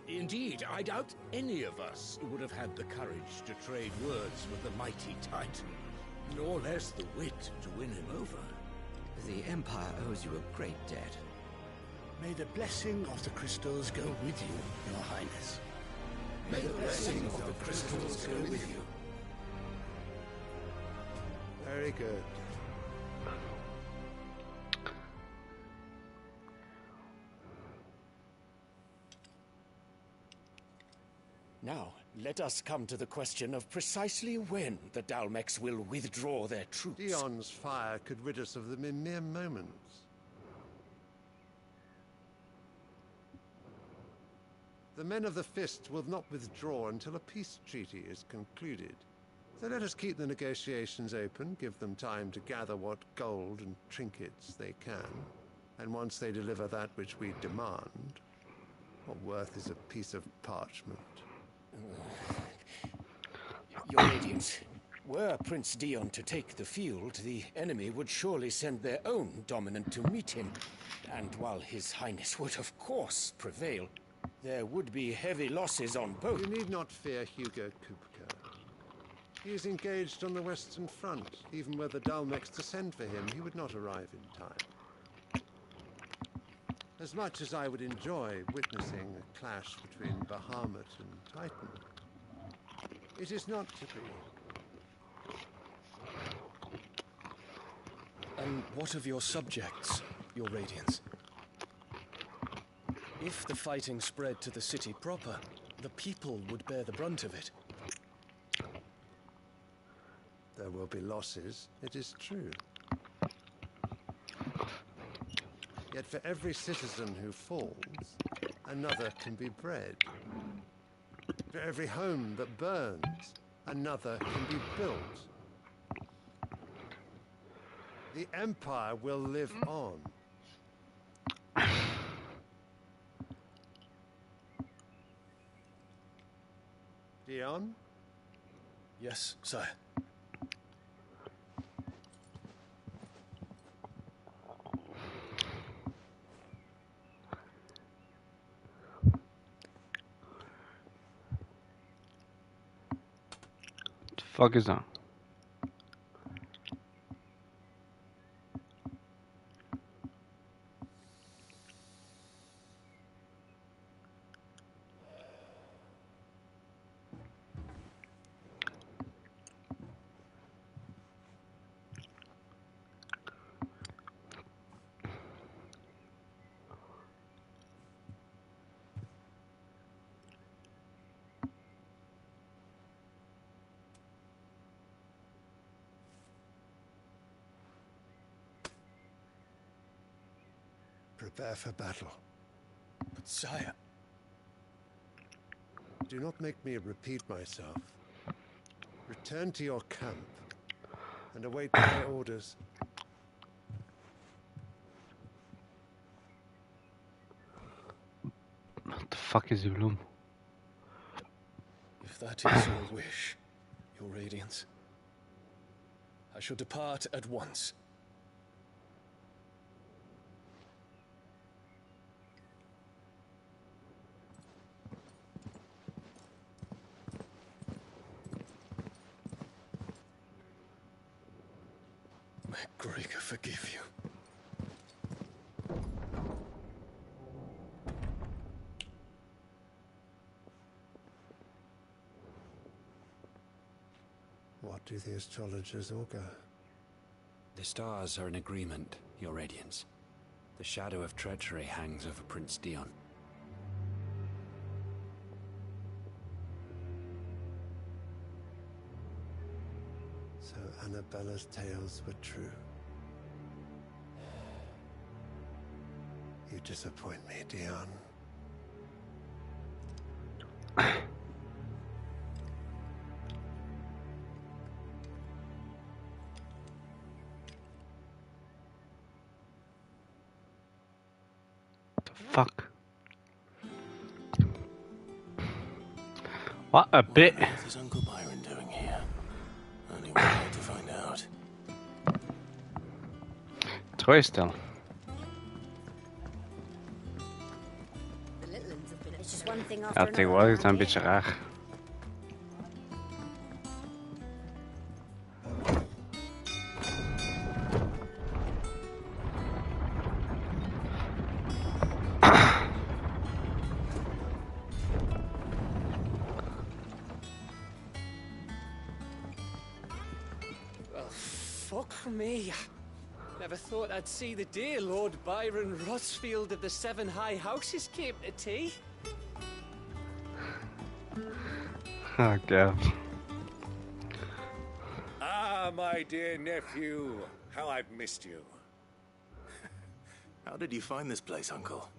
Indeed, I doubt any of us would have had the courage to trade words with the mighty Titan, nor less the wit to win him over. The Empire owes you a great debt. May the blessing of the crystals go with you, Your Highness. May the blessing of the crystals go with you. Very good. Now, let us come to the question of precisely when the Dhalmeks will withdraw their troops. Dion's fire could rid us of them in mere moments. The men of the Fist will not withdraw until a peace treaty is concluded. So let us keep the negotiations open, give them time to gather what gold and trinkets they can. And once they deliver that which we demand, what worth is a piece of parchment? Your Radiance, were Prince Dion to take the field, the enemy would surely send their own dominant to meet him. And while His Highness would of course prevail, there would be heavy losses on both. You need not fear Hugo Kupka. He is engaged on the Western Front. Even were the Dhalmeks to send for him, he would not arrive in time. As much as I would enjoy witnessing a clash between Bahamut and Titan, it is not to be. And what of your subjects, Your Radiance? If the fighting spread to the city proper, the people would bear the brunt of it. There will be losses, it is true. Yet for every citizen who falls, another can be bred. For every home that burns, another can be built. The Empire will live on. Dion? Yes, sire. Fuck is that? Prepare for battle. But sire... Do not make me repeat myself. Return to your camp and await my orders. What the fuck is die bloem? If that is your wish, your radiance, I shall depart at once. May Gregor forgive you. What do the astrologers augur? The stars are in agreement, Your Radiance. The shadow of treachery hangs over Prince Dion. So Annabella's tales were true. You disappoint me, Dion. Fuck. What a bit. What is Uncle Byron doing here? Only one way to find out. Troy stil. Ja, tegenwoordig is het een beetje raar. Fuck me. Never thought I'd see the day Lord Byron Rosfield of the Seven High Houses came to tea. Oh god. Ah, my dear nephew. How I've missed you. How did you find this place, Uncle?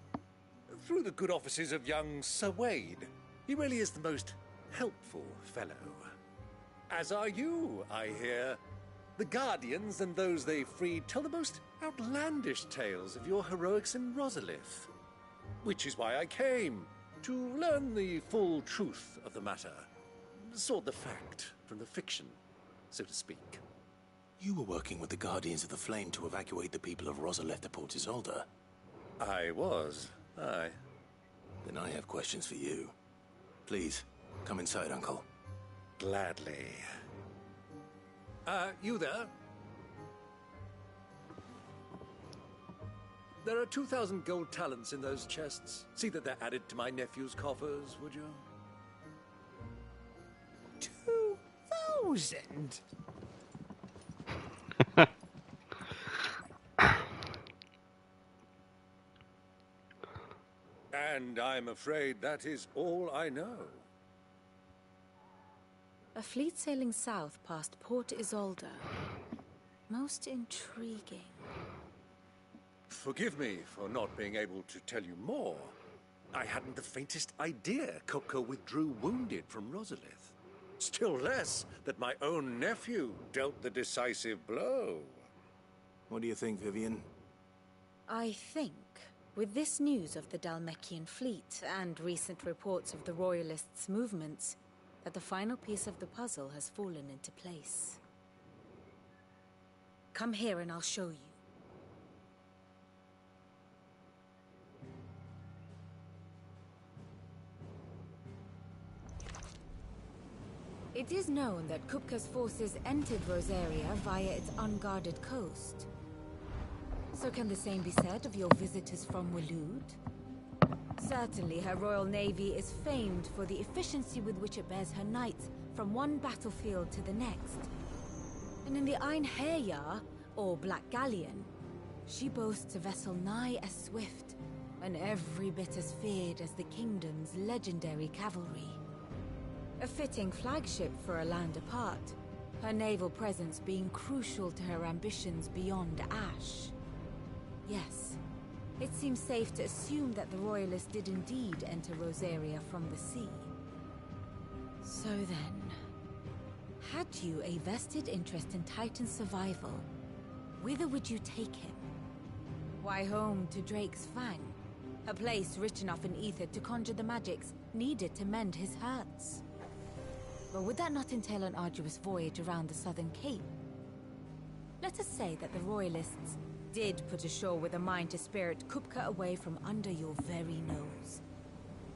Through the good offices of young Sir Wade. He really is the most helpful fellow. As are you, I hear. The Guardians and those they freed tell the most outlandish tales of your heroics in Rosalith. Which is why I came, to learn the full truth of the matter. Sort the fact from the fiction, so to speak. You were working with the Guardians of the Flame to evacuate the people of Rosalith to Port Isolde. I was, aye. Then I have questions for you. Please, come inside, Uncle. Gladly. You there? There are 2,000 gold talents in those chests. See that they're added to my nephew's coffers, would you? 2,000? And I'm afraid that is all I know. A fleet sailing south past Port Isolde. Most intriguing. Forgive me for not being able to tell you more. I hadn't the faintest idea Coco withdrew wounded from Rosalith. Still less that my own nephew dealt the decisive blow. What do you think, Vivian? I think, with this news of the Dhalmekian fleet and recent reports of the Royalists' movements, that the final piece of the puzzle has fallen into place. Come here and I'll show you. It is known that Kupka's forces entered Rosaria via its unguarded coast. So can the same be said of your visitors from Waloed? Certainly, her Royal Navy is famed for the efficiency with which it bears her knights from one battlefield to the next. And in the Einherjar, or Black Galleon, she boasts a vessel nigh as swift, and every bit as feared as the kingdom's legendary cavalry. A fitting flagship for a land apart, her naval presence being crucial to her ambitions beyond Ash. Yes, it seems safe to assume that the Royalists did indeed enter Rosaria from the sea. So then, had you a vested interest in Titan's survival, whither would you take him? Why, home to Drake's Fang, a place rich enough in ether to conjure the magics needed to mend his hurts. But would that not entail an arduous voyage around the southern cape? Let us say that the Royalists did put ashore with a mind to spirit Kupka away from under your very nose.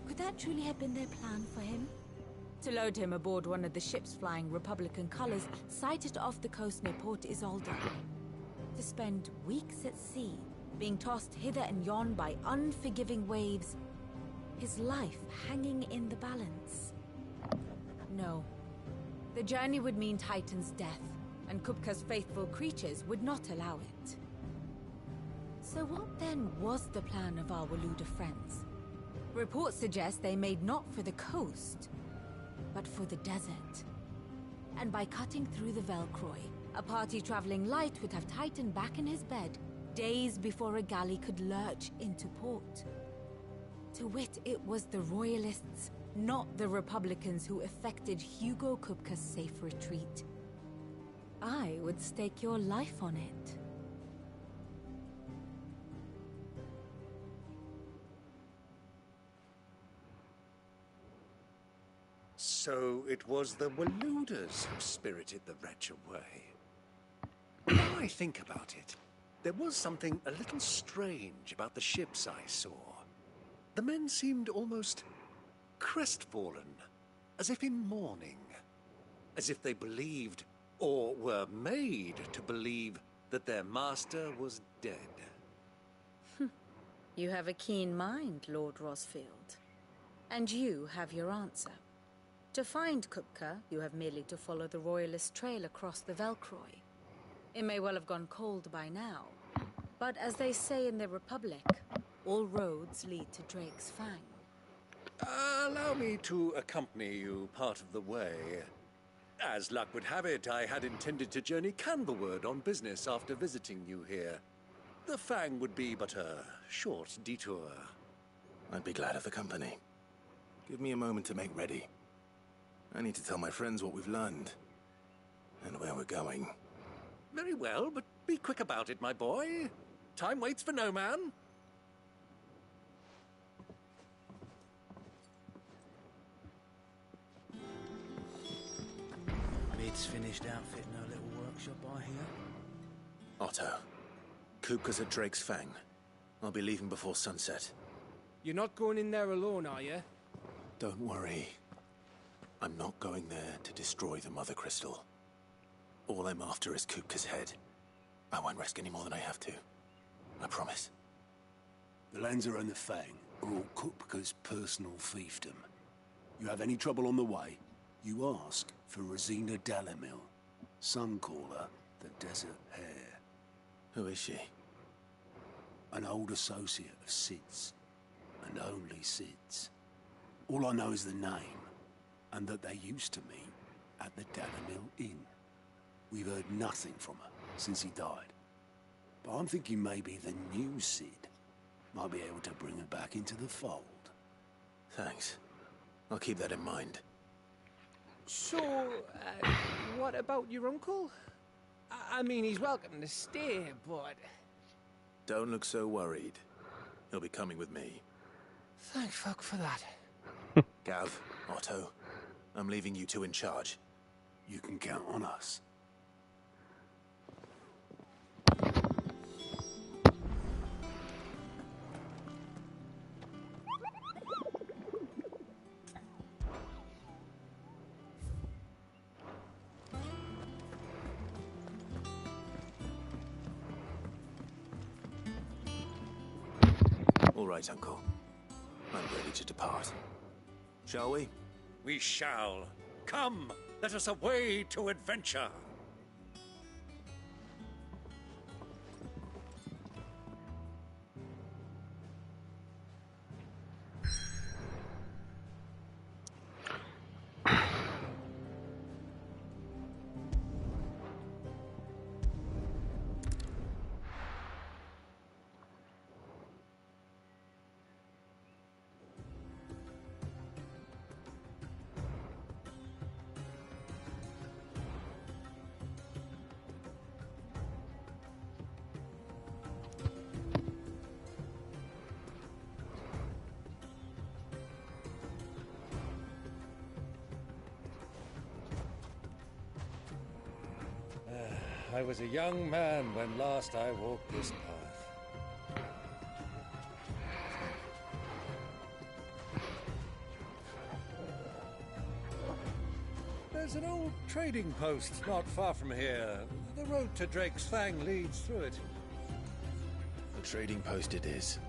Could that truly have been their plan for him? To load him aboard one of the ships flying Republican colors sighted off the coast near Port Isolde. To spend weeks at sea, being tossed hither and yon by unforgiving waves, his life hanging in the balance. No. The journey would mean Titan's death, and Kupka's faithful creatures would not allow it. So what then was the plan of our Waluda friends? Reports suggest they made not for the coast, but for the desert. And by cutting through the Velcroy, a party traveling light would have Titan back in his bed days before a galley could lurch into port. To wit, it was the Royalists, not the Republicans, who effected Hugo Kupka's safe retreat. I would stake your life on it. So it was the Waludas who spirited the wretch away. Now I think about it, there was something a little strange about the ships I saw. The men seemed almost crestfallen, as if in mourning, as if they believed, or were made to believe, that their master was dead. You have a keen mind, Lord Rosfield. And you have your answer. To find Kupka, you have merely to follow the Royalist trail across the Velcroy. It may well have gone cold by now, but as they say in the Republic, all roads lead to Drake's Fang. Allow me to accompany you part of the way. As luck would have it, I had intended to journey Canberward on business after visiting you here. The Fang would be but a short detour. I'd be glad of the company. Give me a moment to make ready. I need to tell my friends what we've learned, and where we're going. Very well, but be quick about it, my boy. Time waits for no man. Mid's finished outfitting her little workshop, I hear. Otto, Kupka's at Drake's Fang. I'll be leaving before sunset. You're not going in there alone, are you? Don't worry. I'm not going there to destroy the Mother Crystal. All I'm after is Kupka's head. I won't risk any more than I have to. I promise. The Lancer and the Fang are all Kupka's personal fiefdom. You have any trouble on the way, you ask for Rosina Dalimil. Some call her the Desert Hare. Who is she? An old associate of Sid's, and only Sid's. All I know is the name, and that they used to meet at the Dalimil Inn. We've heard nothing from her since he died. But I'm thinking maybe the new Sid might be able to bring her back into the fold. Thanks. I'll keep that in mind. So, what about your uncle? I mean, he's welcome to stay, but... Don't look so worried. He'll be coming with me. Thank fuck for that. Gav, Otto, I'm leaving you two in charge. You can count on us. All right, Uncle. I'm ready to depart. Shall we? We shall. Come, let us away to adventure. I was a young man when last I walked this path. There's an old trading post not far from here. The road to Drake's Fang leads through it. The trading post it is.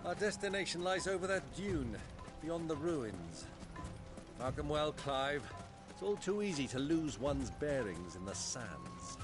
Our destination lies over that dune, beyond the ruins. Mark 'em well, Clive. It's all too easy to lose one's bearings in the sands.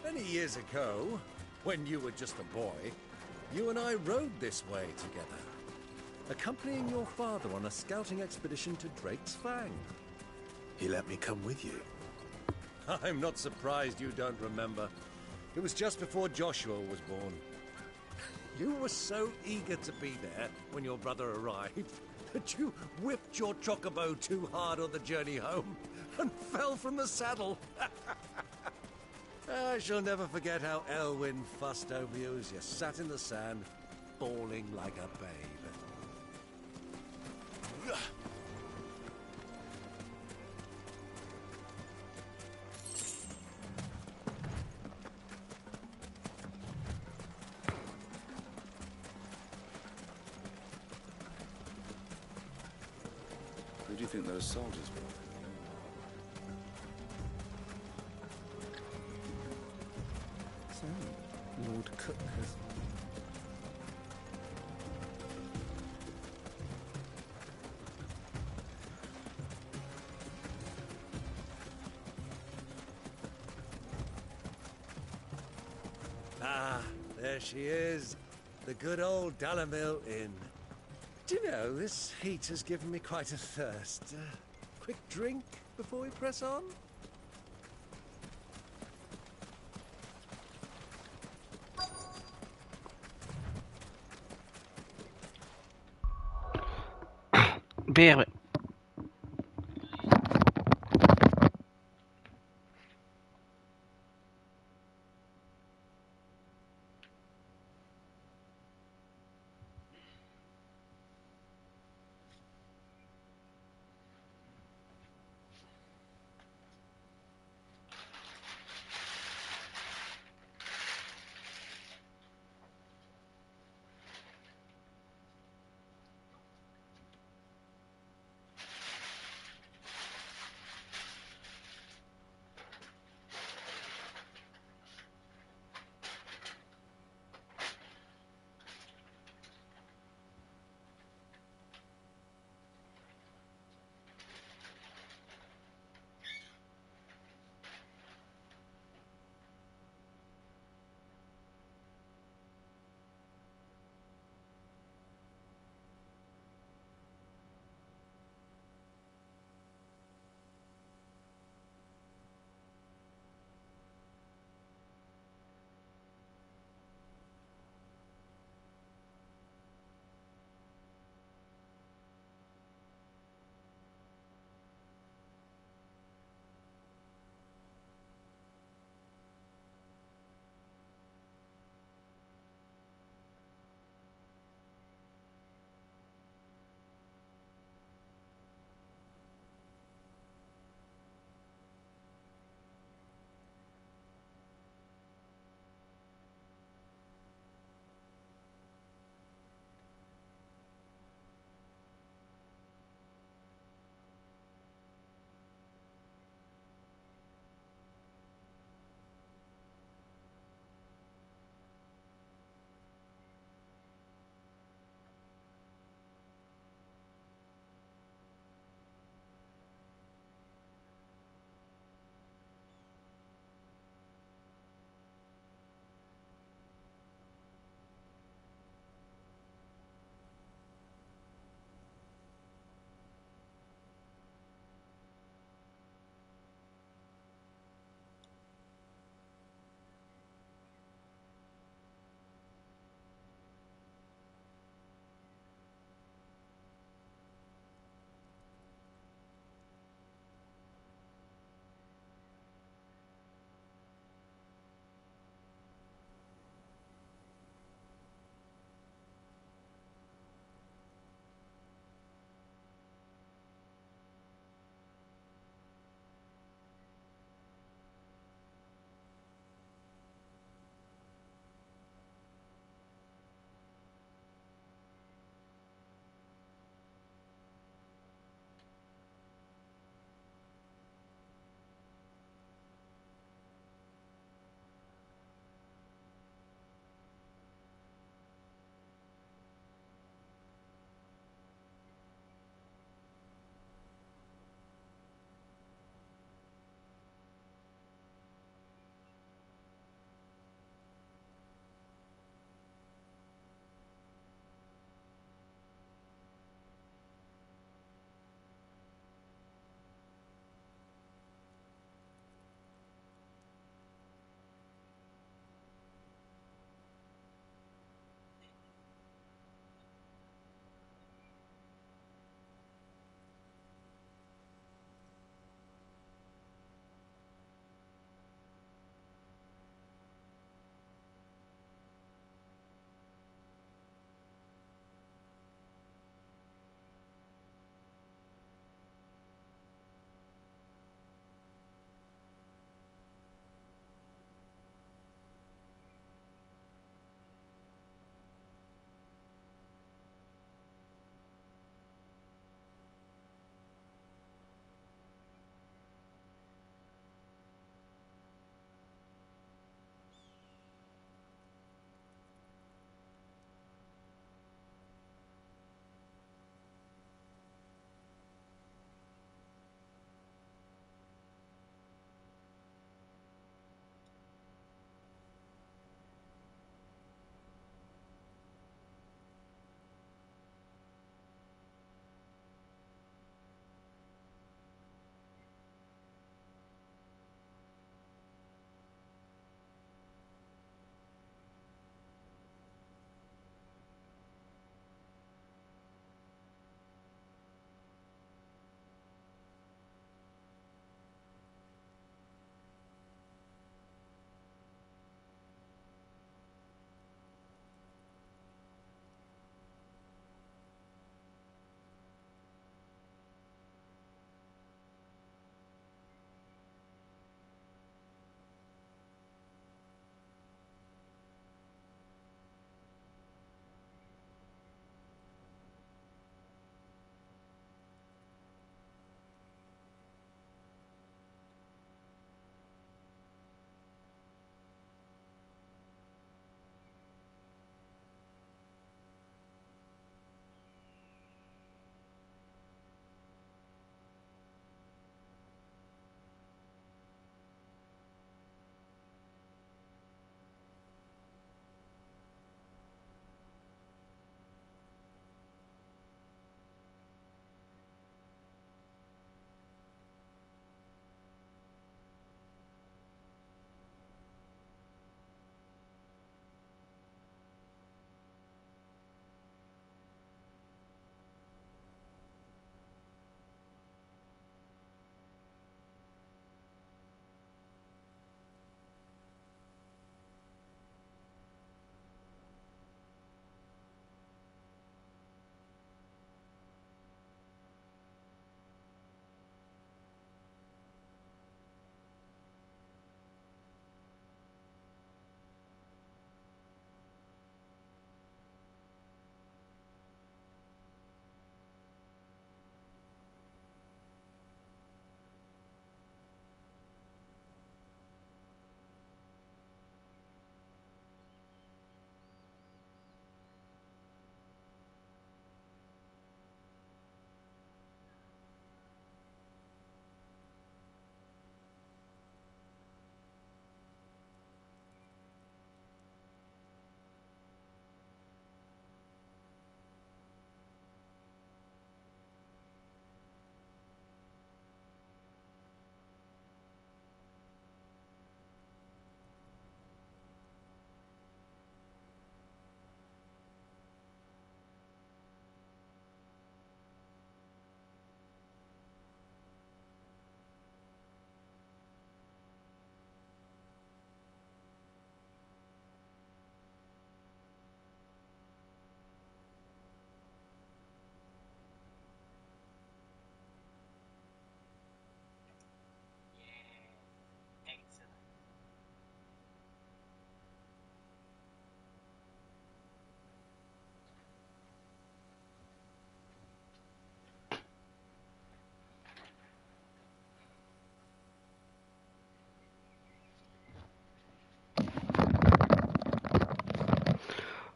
Many years ago, when you were just a boy, you and I rode this way together, accompanying your father on a scouting expedition to Drake's Fang. He let me come with you. I'm not surprised you don't remember. It was just before Joshua was born. You were so eager to be there when your brother arrived that you whipped your chocobo too hard on the journey home and fell from the saddle. I shall never forget how Elwyn fussed over you as you sat in the sand, bawling like a babe. Who do you think those soldiers were? So, Lord Cook has... Ah, there she is. The good old Dalamil Inn. Do you know, this heat has given me quite a thirst. Quick drink before we press on? Beer.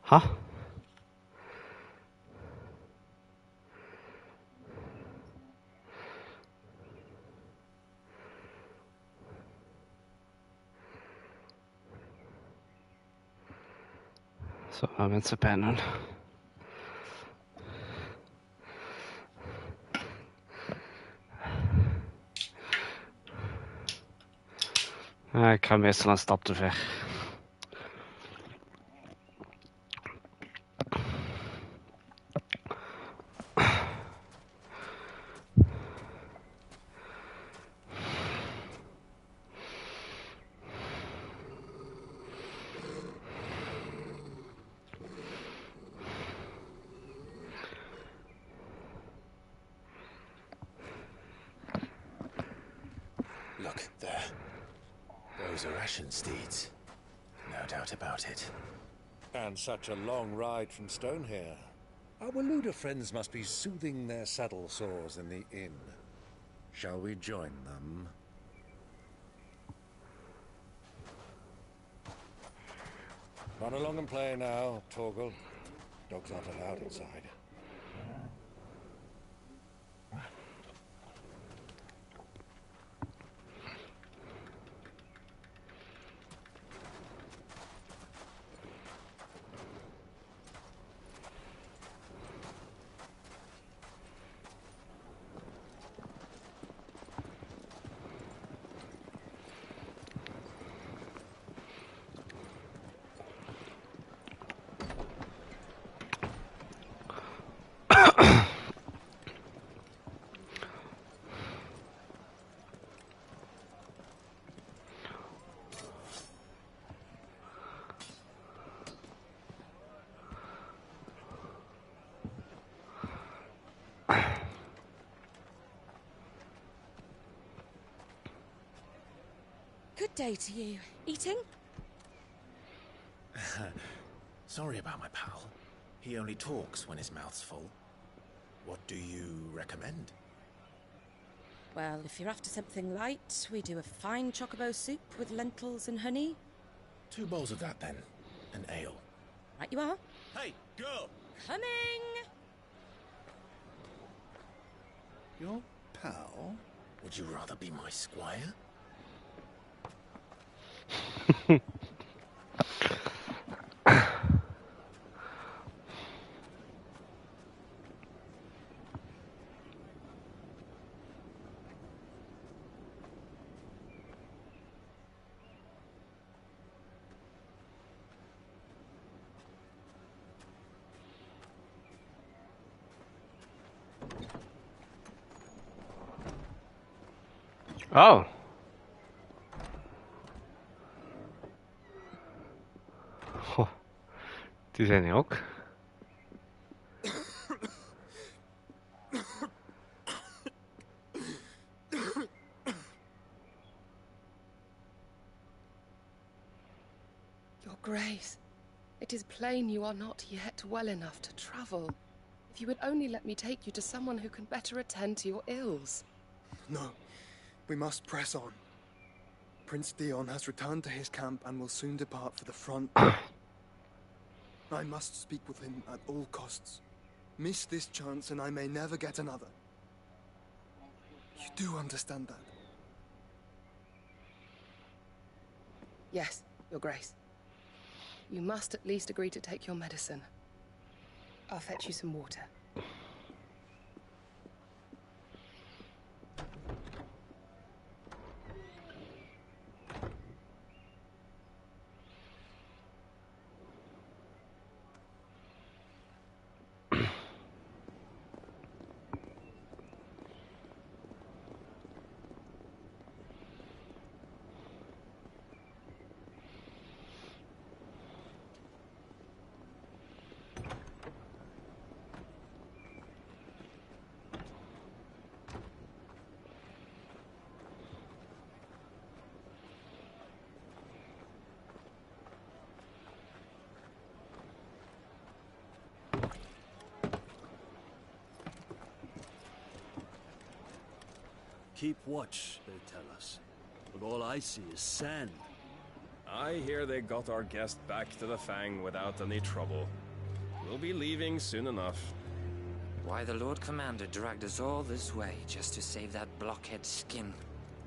Huh? Så vänsterpennan. Ik ga meestal een stap te ver. Look, there. Those are Ashen steeds. No doubt about it. And such a long ride from Stonehair. Our Waluda friends must be soothing their saddle sores in the inn. Shall we join them? Run along and play now, Torgal. Dogs aren't allowed inside. Good day to you. Eating? Sorry about my pal. He only talks when his mouth's full. What do you recommend? Well, if you're after something light, we do a fine chocobo soup with lentils and honey. 2 bowls of that, then. An ale. Right you are. Hey, girl! Coming! Your pal? Would you rather be my squire? Oh. Goh, die zijn hier ook. Your Grace, it is plain you are not yet well enough to travel. If you would only let me take you to someone who can better attend to your ills. No, we must press on. Prince Dion has returned to his camp and will soon depart for the front. I must speak with him at all costs. Miss this chance and I may never get another. You do understand that? Yes, Your Grace. You must at least agree to take your medicine. I'll fetch you some water. Keep watch, they tell us. But all I see is sand. I hear they got our guest back to the Fang without any trouble. We'll be leaving soon enough. Why the Lord Commander dragged us all this way just to save that blockhead Skin,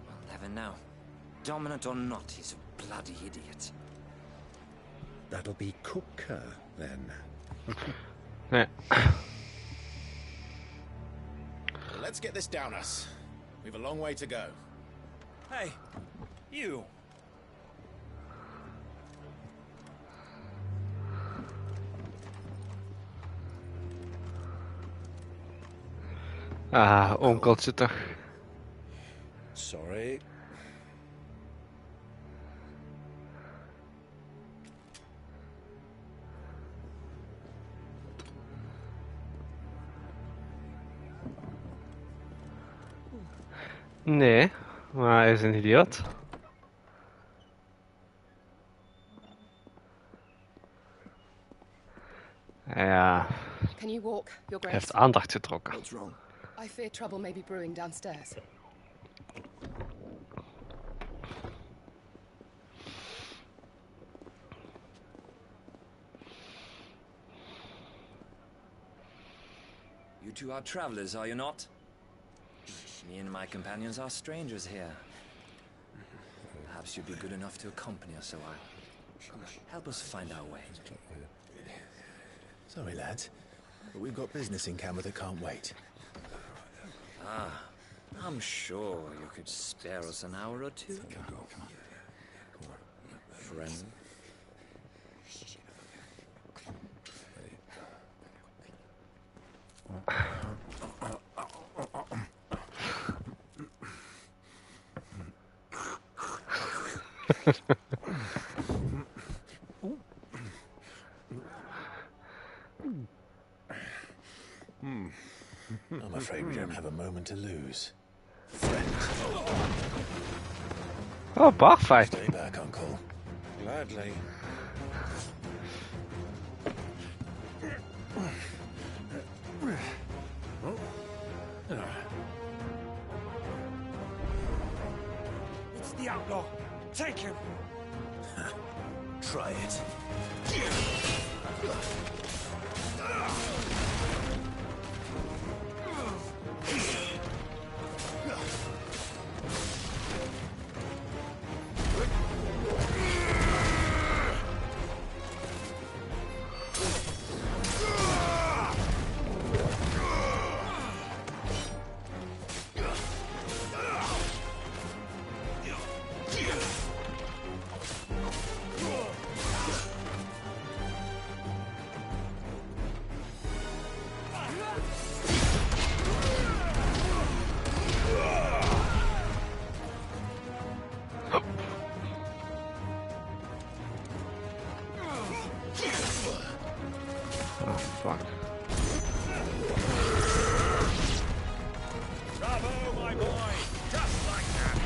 we'll never know. Dominant or not, he's a bloody idiot. That'll be Cooker, then. Yeah. Let's get this down us. We've a long way to go. Hey, you. Ah, onkeltje toch. Sorry. Nee, maar hij is een idioot. Ja, Can you walk, Your hij Grace? heeft aandacht getrokken. What's wrong? I fear trouble may be brewing downstairs. You two are travelers, are you not? Me and my companions are strangers here. Perhaps you'd be good enough to accompany us a while. Help us find our way. Sorry, lads, but we've got business in camera that can't wait. Ah, I'm sure you could spare us an hour or two. Friend. I'm afraid we don't have a moment to lose. Oh, bar fight. Stay back, Uncle. Gladly. It's the outlaw. Take him. Try it. Fuck. Bravo, my boy. Just like that.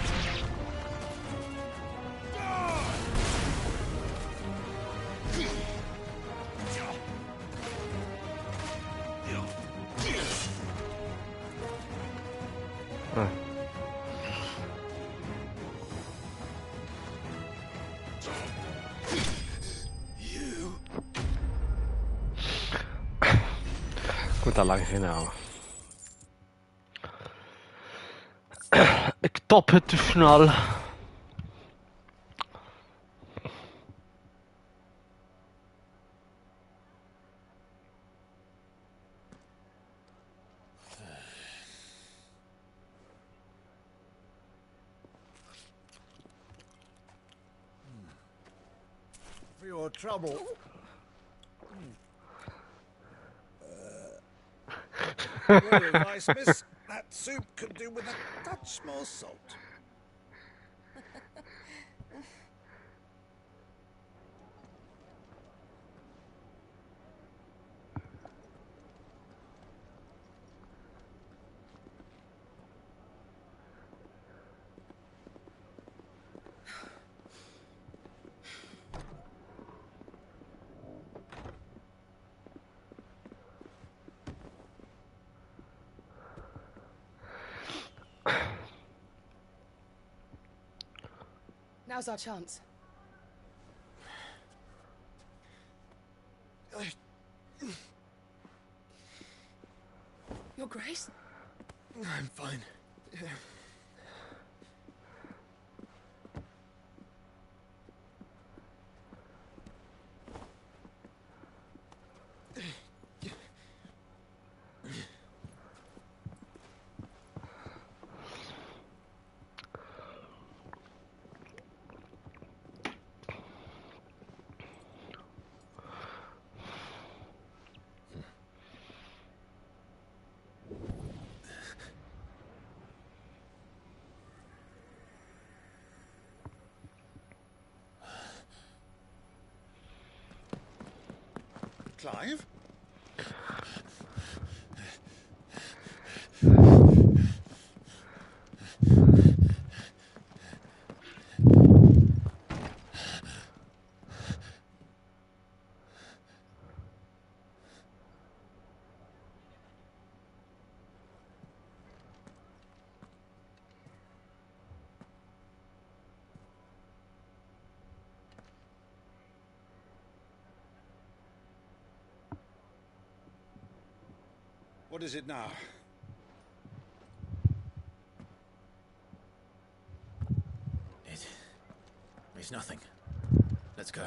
Ik moet dat lang geen houden. Ik top het te snel. For your trouble. Your advice, miss. That soup could do with a touch more salt. Now's our chance. Your Grace? I'm fine. Clive? What is it now? It's nothing. Let's go.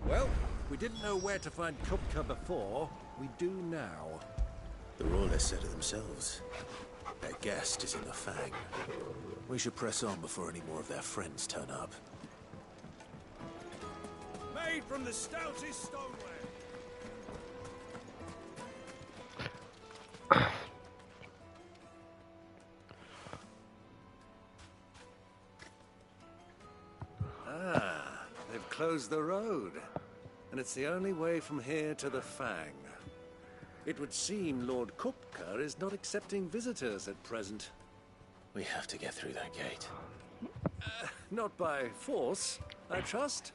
Well, we didn't know where to find Kupka before. We do now. The Royalists said it themselves. Their guest is in the Fang. We should press on before any more of their friends turn up. Made from the stoutest stoneware. They've closed the road. And it's the only way from here to the Fang. It would seem Lord Kupka is not accepting visitors at present. We have to get through that gate. Not by force, I trust.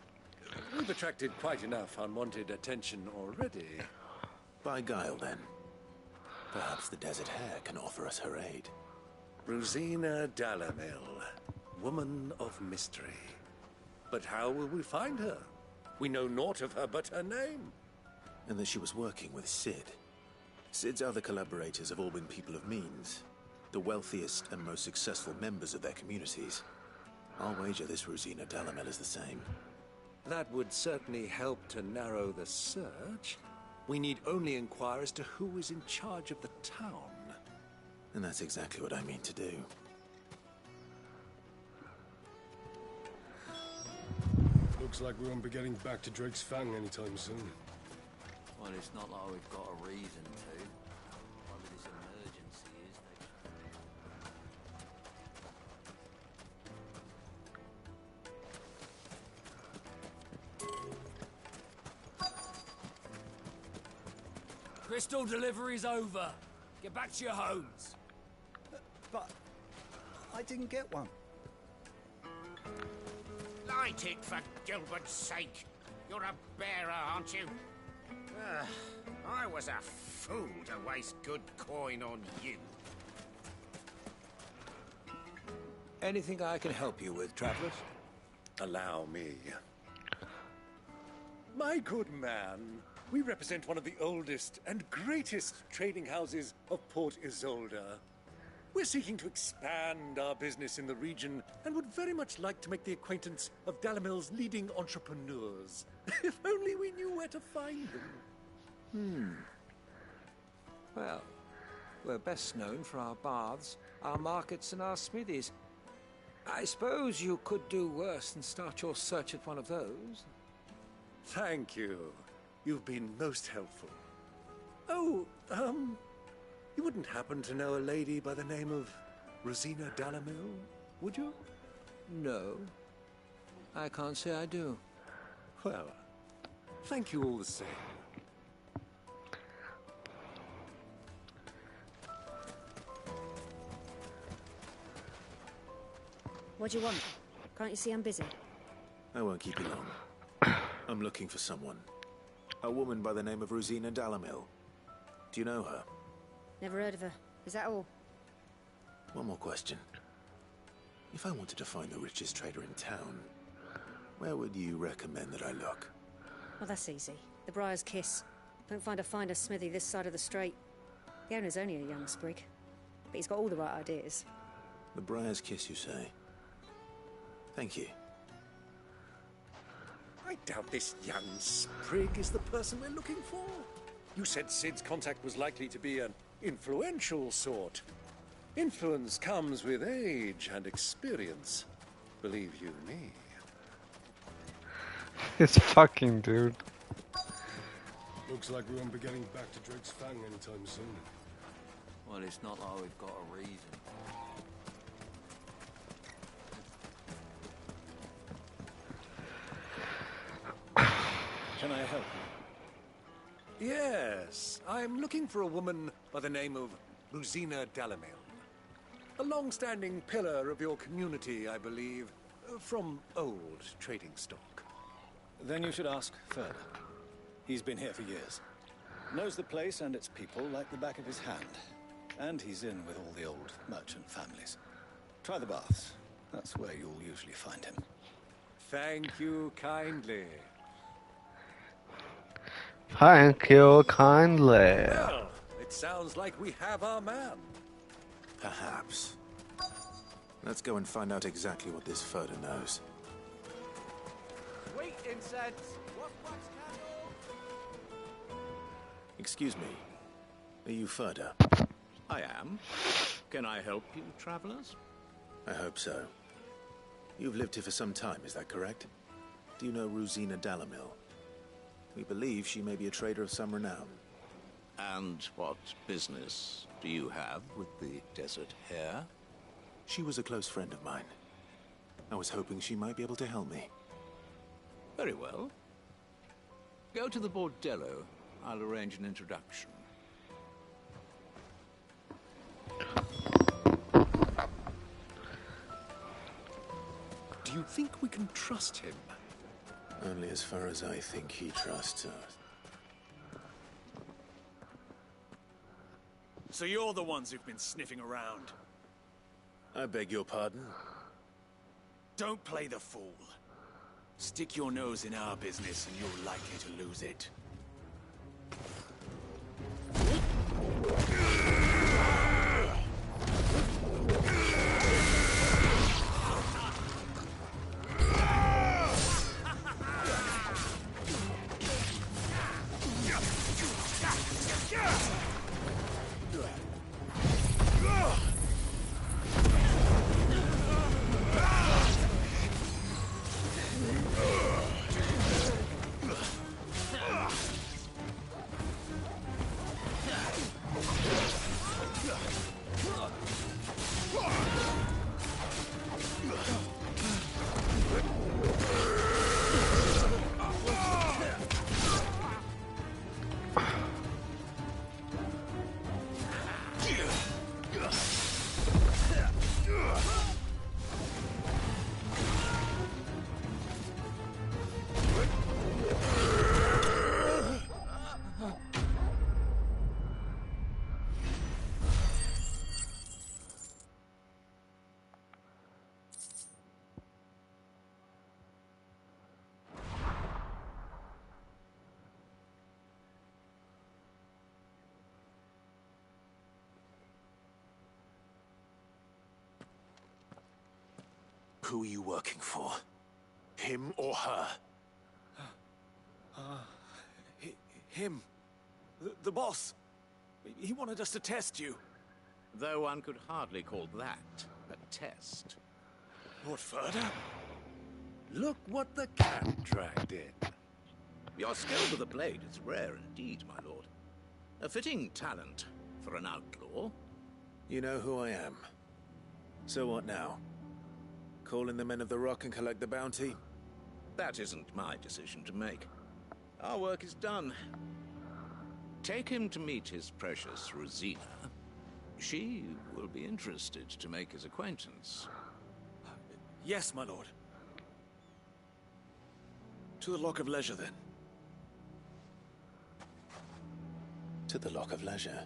We've attracted quite enough unwanted attention already. By guile, then. Perhaps the Desert Hare can offer us her aid. Rosina Dalamil, woman of mystery. But how will we find her? We know naught of her but her name. And that she was working with Cid. Cid's other collaborators have all been people of means. The wealthiest and most successful members of their communities. I'll wager this Rosina Dalamil is the same. That would certainly help to narrow the search. We need only inquire as to who is in charge of the town. And that's exactly what I mean to do. Looks like we won't be getting back to Drake's Fang anytime soon. Well, it's not like we've got a reason to. Whatever this emergency is. Crystal delivery's over. Get back to your homes. But I didn't get one. Light it, for Gilbert's sake. You're a bearer, aren't you? I was a fool to waste good coin on you. Anything I can help you with, travelers? Allow me. My good man, we represent one of the oldest and greatest trading houses of Port Isolde. We're seeking to expand our business in the region and would very much like to make the acquaintance of Dalamil's leading entrepreneurs. If only we knew where to find them. Well, we're best known for our baths, our markets and our smithies. I suppose you could do worse than start your search at one of those. Thank you. You've been most helpful. Oh, You wouldn't happen to know a lady by the name of Rosina Dalamil, would you? No. I can't say I do. Well, thank you all the same. What do you want? Can't you see I'm busy? I won't keep you long. I'm looking for someone. A woman by the name of Rosina Dalamil. Do you know her? Never heard of her. Is that all? One more question. If I wanted to find the richest trader in town, where would you recommend that I look? Well, that's easy. The Briar's Kiss. Don't find a finer smithy this side of the strait. The owner's only a young sprig, but he's got all the right ideas. The Briar's Kiss, you say? Thank you. I doubt this young sprig is the person we're looking for. You said Sid's contact was likely to be an influential sort. Influence comes with age and experience. Believe you me. This fucking dude. Looks like we won't be getting back to Drake's Fang anytime soon. Well, it's not like we've got a reason. Can I help you? Yes, I'm looking for a woman by the name of Rosina Dalamil. A long-standing pillar of your community, I believe, from old trading stock. Then you should ask further. He's been here for years. Knows the place and its people like the back of his hand. And he's in with all the old merchant families. Try the baths. That's where you'll usually find him. Thank you kindly. Thank you kindly. Well, it sounds like we have our man. Perhaps. Let's go and find out exactly what this Furter knows. Sweet incense. Excuse me. Are you Furter? I am. Can I help you, travelers? I hope so. You've lived here for some time, is that correct? Do you know Rosina Dalamil? We believe she may be a trader of some renown. And what business do you have with the Desert Hare? She was a close friend of mine. I was hoping she might be able to help me. Very well. Go to the Bordello. I'll arrange an introduction. Do you think we can trust him? Only as far as I think he trusts us. So you're the ones who've been sniffing around? I beg your pardon? Don't play the fool. Stick your nose in our business and you're likely to lose it. Who are you working for? Him or her? Him. The boss. He wanted us to test you. Though one could hardly call that a test. Lord Furter? Look what the cat dragged in. Your skill with the blade is rare indeed, my lord. A fitting talent For an outlaw? You know who I am. So what now? Call in the Men of the Rock and collect the bounty? That isn't my decision to make. Our work is done. Take him to meet his precious Rosina. She will be interested to make his acquaintance. Yes, my lord. To the Lock of Leisure, then. To the Lock of Leisure.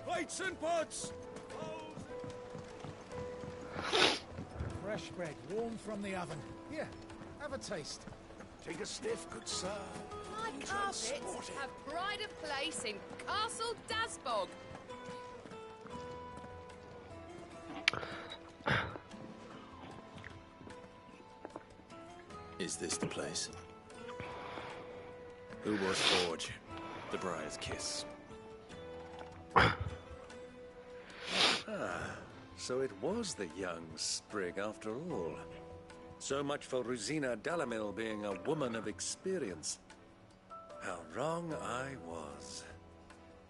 Plates and pots! Fresh bread, warm from the oven. Here, have a taste. Take a sniff, good sir. My carpets have pride of place in Castle Dasbog. Is this the place? Who was Forge? The Briar's Kiss. So it was the young sprig after all. So much for Rosina Dalamil being a woman of experience. How wrong I was.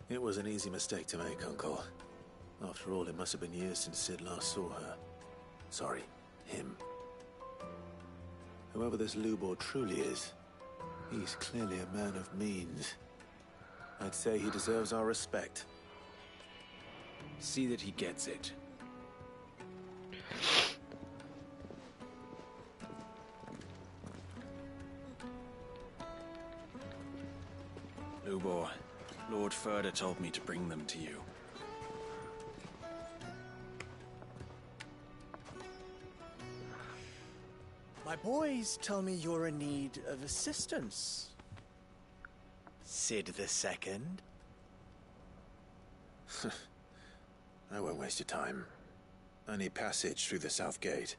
It was an easy mistake to make, Uncle. After all, it must have been years since Sid last saw her. Sorry, him. Whoever this Lubor truly is, he's clearly a man of means. I'd say he deserves our respect. See that he gets it. Lubor, Lord Furder told me to bring them to you. My boys tell me you're in need of assistance. Sid the Second. I won't waste your time. I need passage through the south gate.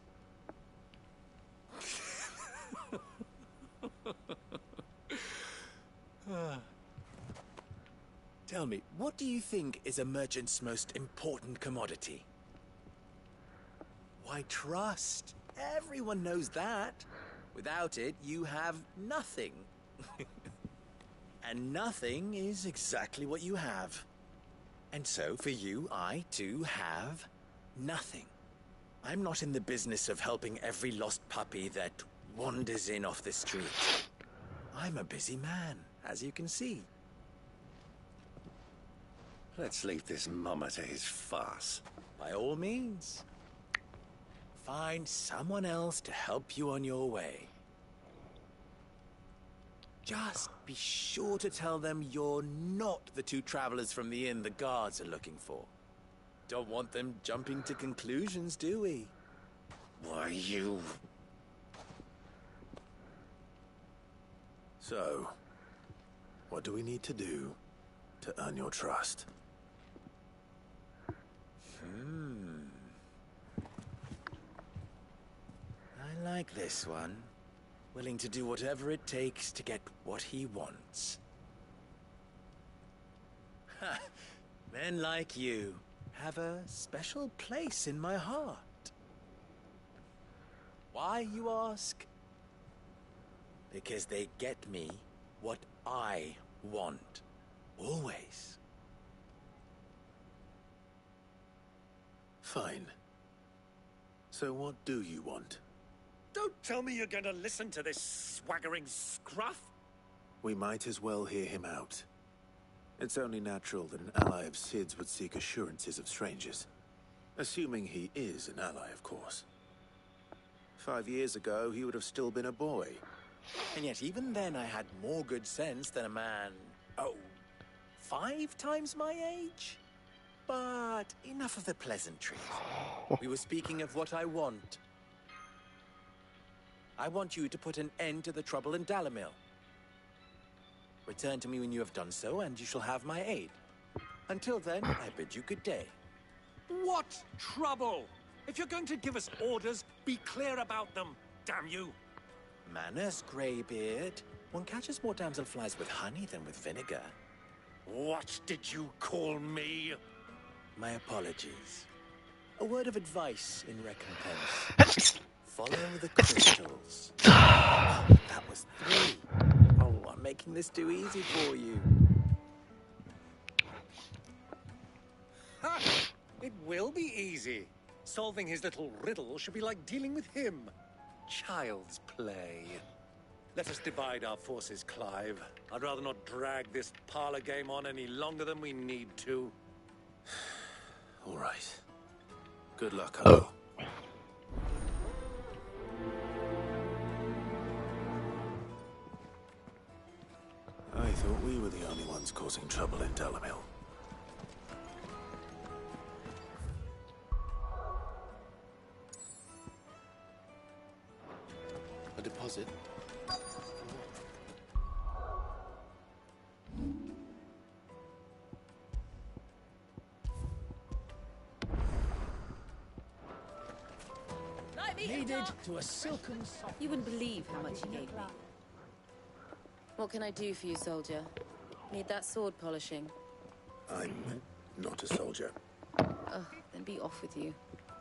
Tell me, what do you think is a merchant's most important commodity? Why, trust. Everyone knows that. Without it, you have nothing. And nothing is exactly what you have. And so, for you, I, too, have nothing. I'm not in the business of helping every lost puppy that wanders in off the street. I'm a busy man, as you can see. Let's leave this mummer to his farce. By all means. Find someone else to help you on your way. Just be sure to tell them you're not the two travelers from the inn the guards are looking for. Don't want them jumping to conclusions, do we? Why, you... So, what do we need to do to earn your trust? I like this one. Willing to do whatever it takes to get what he wants. Ha! Men like you have a special place in my heart. Why, you ask? Because they get me what I want. Always. Fine. So what do you want? Don't tell me you're going to listen to this swaggering scruff. We might as well hear him out. It's only natural that an ally of Sid's would seek assurances of strangers. Assuming he is an ally, of course. 5 years ago, he would have still been a boy. And yet even then I had more good sense than a man, 5 times my age? But enough of the pleasantries. We were speaking of what I want. I want you to put an end to the trouble in Dalimil. Return to me when you have done so, and you shall have my aid. Until then, I bid you good day. What trouble? If you're going to give us orders, be clear about them, damn you! Manners, Greybeard. One catches more damselflies with honey than with vinegar. What did you call me? My apologies. A word of advice in recompense. Follow the crystals. That was 3. Oh, I'm making this too easy for you. Ha! It will be easy. Solving his little riddle should be like dealing with him. Child's play. Let us divide our forces, Clive. I'd rather not drag this parlor game on any longer than we need to. All right. Good luck, Uncle. I thought we were the only ones causing trouble in Dalimil. A deposit? Needed to a silken soft. You wouldn't believe how much you gave me. What can I do for you, soldier? Need that sword polishing? I'm not a soldier. Ugh, then be off with you.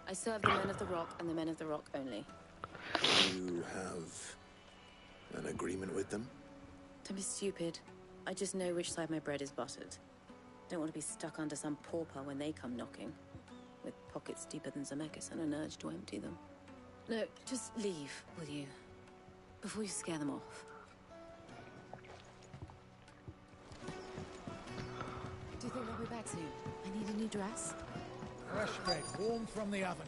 I serve the men of the Rock and the men of the Rock only. You have an agreement with them? Don't be stupid. I just know which side my bread is buttered. Don't want to be stuck under some pauper when they come knocking. With pockets deeper than Zemeckis and an urge to empty them. No, just leave, will you? Before you scare them off. Do you think they'll be back soon? I need a new dress. Fresh bread, warm from the oven.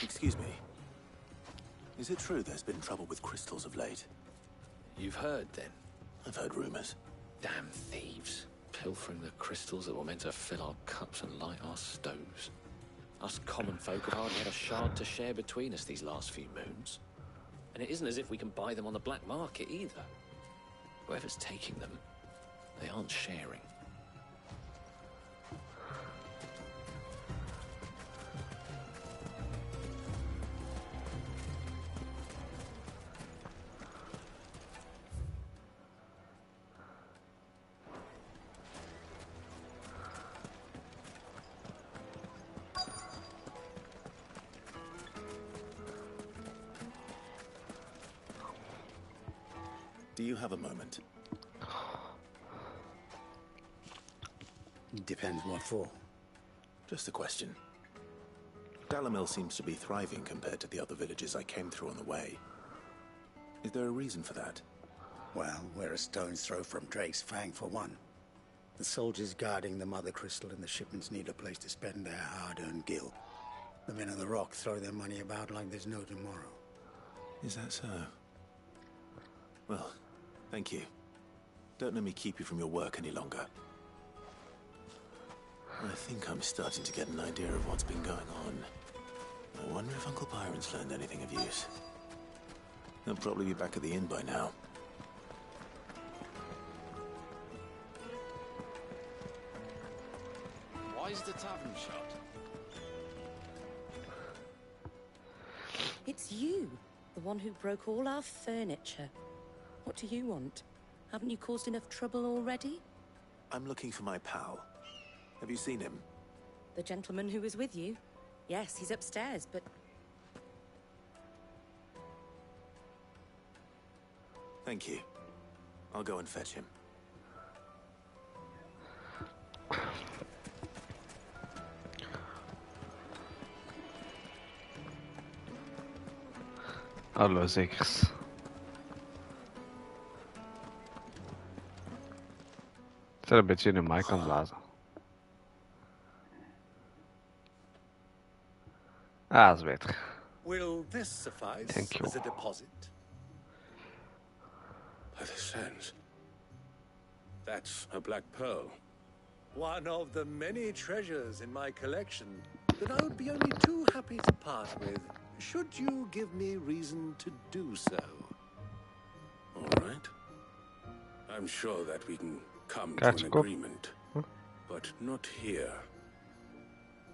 Excuse me. Is it true there's been trouble with crystals of late? You've heard, then? I've heard rumors. Damn thieves. Pilfering the crystals that were meant to fill our cups and light our stoves. Us common folk have hardly had a shard to share between us these last few moons. And it isn't as if we can buy them on the black market either. Whoever's taking them, they aren't sharing. Do you have a moment? Depends what for. Just a question. Dalimil seems to be thriving compared to the other villages I came through on the way. Is there a reason for that? Well, we're a stone's throw from Drake's Fang for one. The soldiers guarding the Mother Crystal and the shipments need a place to spend their hard-earned gil. The men of the Rock throw their money about like there's no tomorrow. Is that so? Well, thank you. Don't let me keep you from your work any longer. I think I'm starting to get an idea of what's been going on. I wonder if Uncle Byron's learned anything of use. He'll probably be back at the inn by now. Why is the tavern shut? It's you, the one who broke all our furniture. What do you want? Haven't you caused enough trouble already? I'm looking for my pal. Have you seen him? The gentleman who was with you? Yes, he's upstairs, but... Thank you. I'll go and fetch him. Hallo, zekers. Dat een beetje in de mic kan blazen. Ah, dat is beter. Will this suffice Thank you. as a deposit? By the sands. That's a black pearl. One of the many treasures in my collection that I would be only too happy to part with, should you give me reason to do so. All right. I'm sure that we can come to Krijgt an ze kop. agreement. But not here.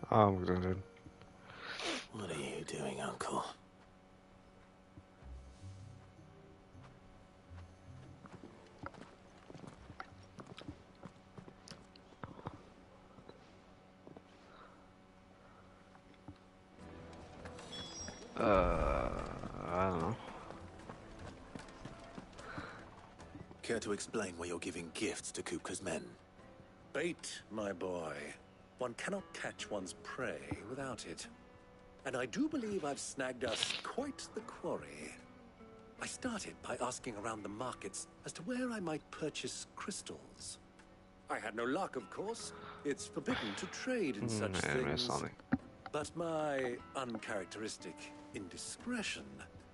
Ah, moet ik dat doen? What are you doing, Uncle? I don't know. Care to explain why you're giving gifts to Kupka's men? Bait, my boy. One cannot catch one's prey without it. And I do believe I've snagged us quite the quarry. I started by asking around the markets as to where I might purchase crystals. I had no luck, of course. It's forbidden to trade in such things. But my uncharacteristic indiscretion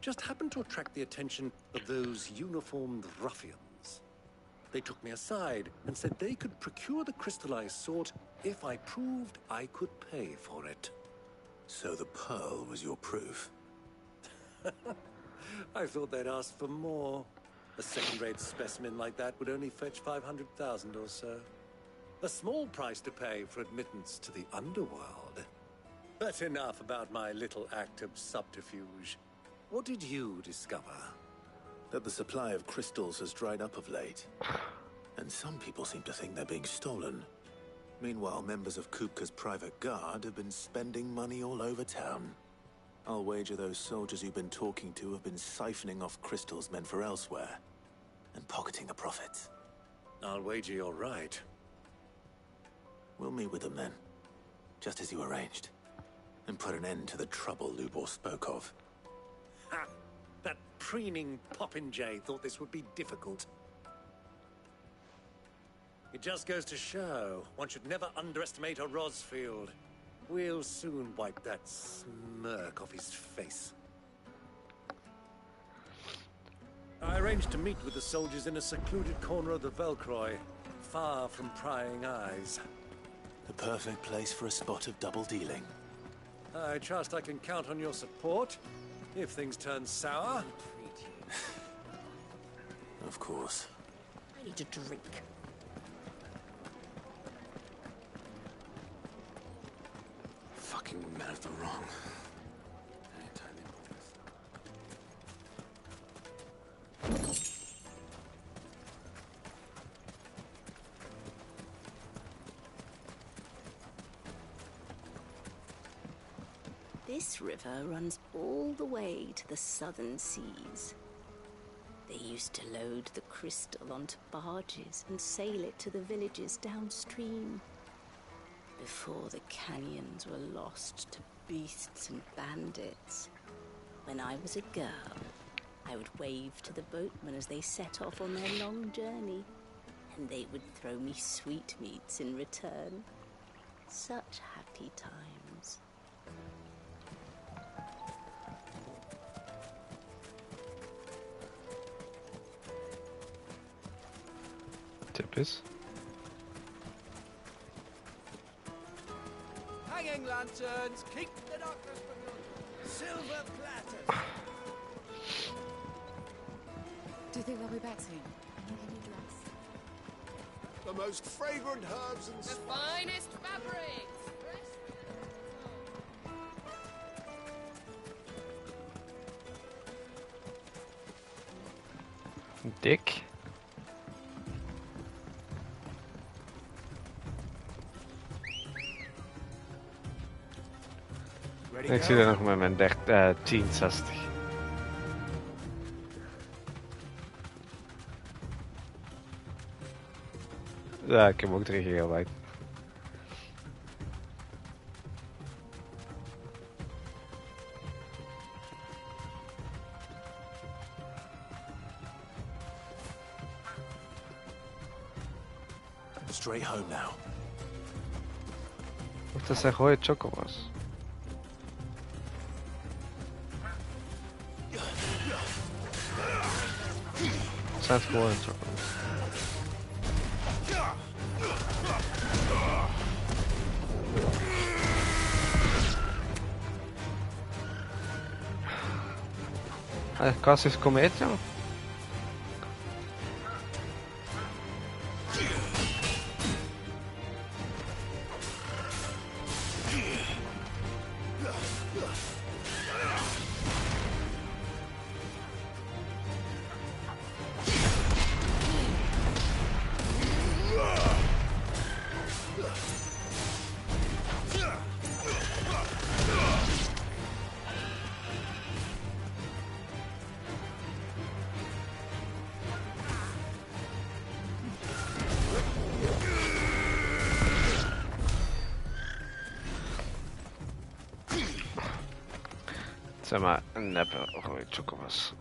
just happened to attract the attention of those uniformed ruffians. They took me aside and said they could procure the crystal I sought if I proved I could pay for it. So the pearl was your proof? I thought they'd ask for more. A second-rate specimen like that would only fetch 500,000 or so. A small price to pay for admittance to the underworld. But enough about my little act of subterfuge. What did you discover? That the supply of crystals has dried up of late. And some people seem to think they're being stolen. Meanwhile, members of Kupka's private guard have been spending money all over town. I'll wager those soldiers you've been talking to have been siphoning off crystals meant for elsewhere. And pocketing the profits. I'll wager you're right. We'll meet with them then. Just as you arranged. And put an end to the trouble Lubor spoke of. Ha! That preening popinjay thought this would be difficult. It just goes to show one should never underestimate a Rosfield. We'll soon wipe that smirk off his face. I arranged to meet with the soldiers in a secluded corner of the Velcroy, far from prying eyes. The perfect place for a spot of double dealing. I trust I can count on your support if things turn sour. Of course. I need a drink. Fucking man of the wrong. This river runs all the way to the southern seas. They used to load the crystal onto barges and sail it to the villages downstream. Before the canyons were lost to beasts and bandits. When I was a girl, I would wave to the boatmen as they set off on their long journey, and they would throw me sweetmeats in return. Such happy times. Typisch. Hanging lanterns, keep the darkness from you. Silver platters. Do you think they'll be back soon? The most fragrant herbs and The finest fabrics. Dik. Ik zit er nog met mijn 1060. Ja, ik heb ook 3 gigabyte. straight home now. Moeten ze gooien chocobos. Zijn het gewoon chocobos? Cassius komet, ja. Zeg maar een neppe rode chocobos.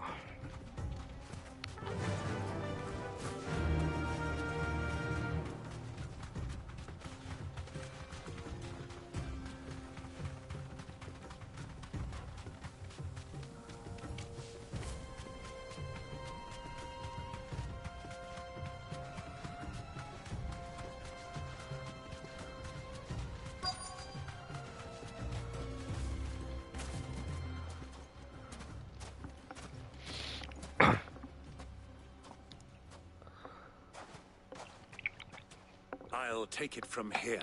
I'll take it from here.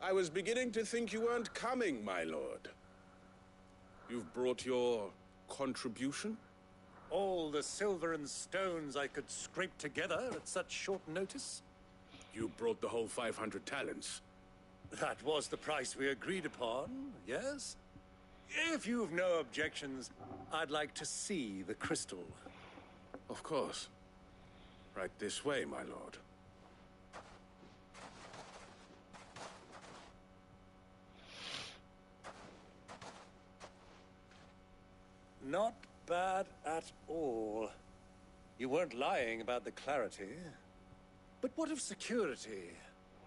I was beginning to think you weren't coming, my lord. You've brought your contribution? All the silver and stones I could scrape together at such short notice? You brought the whole 500 talents. That was the price we agreed upon, yes? If you've no objections, I'd like to see the crystal. Of course. Right this way, my lord. Not bad at all. You weren't lying about the clarity. But what of security?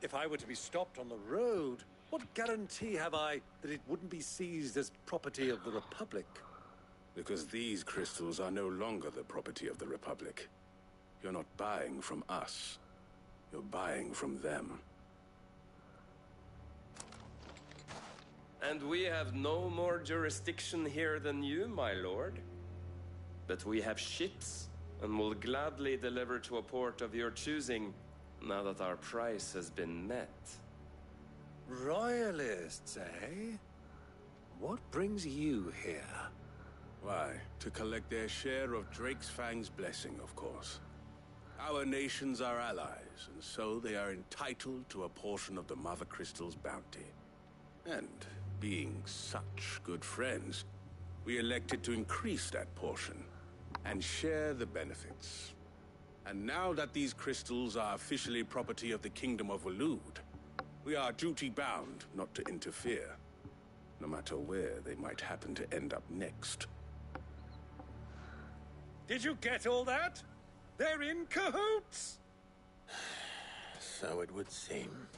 If I were to be stopped on the road, what guarantee have I that it wouldn't be seized as property of the Republic? Because these crystals are no longer the property of the Republic. You're not buying from us. You're buying from them. And we have no more jurisdiction here than you, my lord. But we have ships, and will gladly deliver to a port of your choosing, now that our price has been met. Royalists, eh? What brings you here? Why, to collect their share of Drake's Fang's blessing, of course. Our nations are allies, and so they are entitled to a portion of the Mother Crystal's bounty. And being such good friends, we elected to increase that portion and share the benefits. And now that these crystals are officially property of the Kingdom of Waloed, we are duty-bound not to interfere, no matter where they might happen to end up next. Did you get all that? They're in cahoots! So it would seem.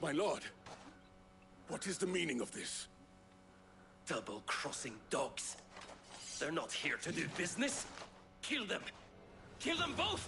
My lord, what is the meaning of this? Double-crossing dogs. They're not here to do business. Kill them. Kill them both!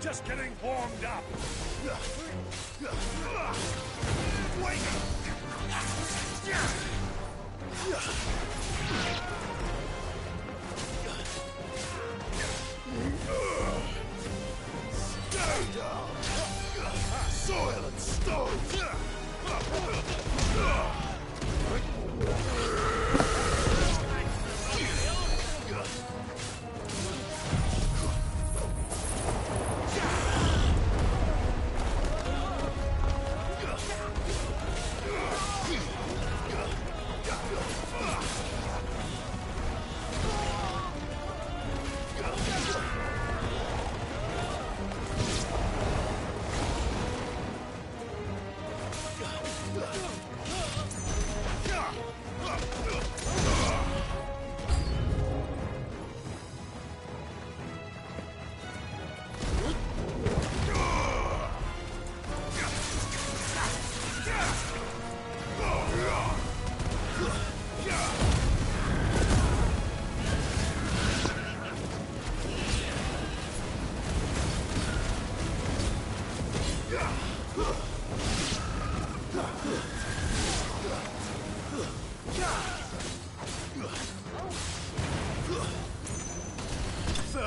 Just getting warmed up. Wait!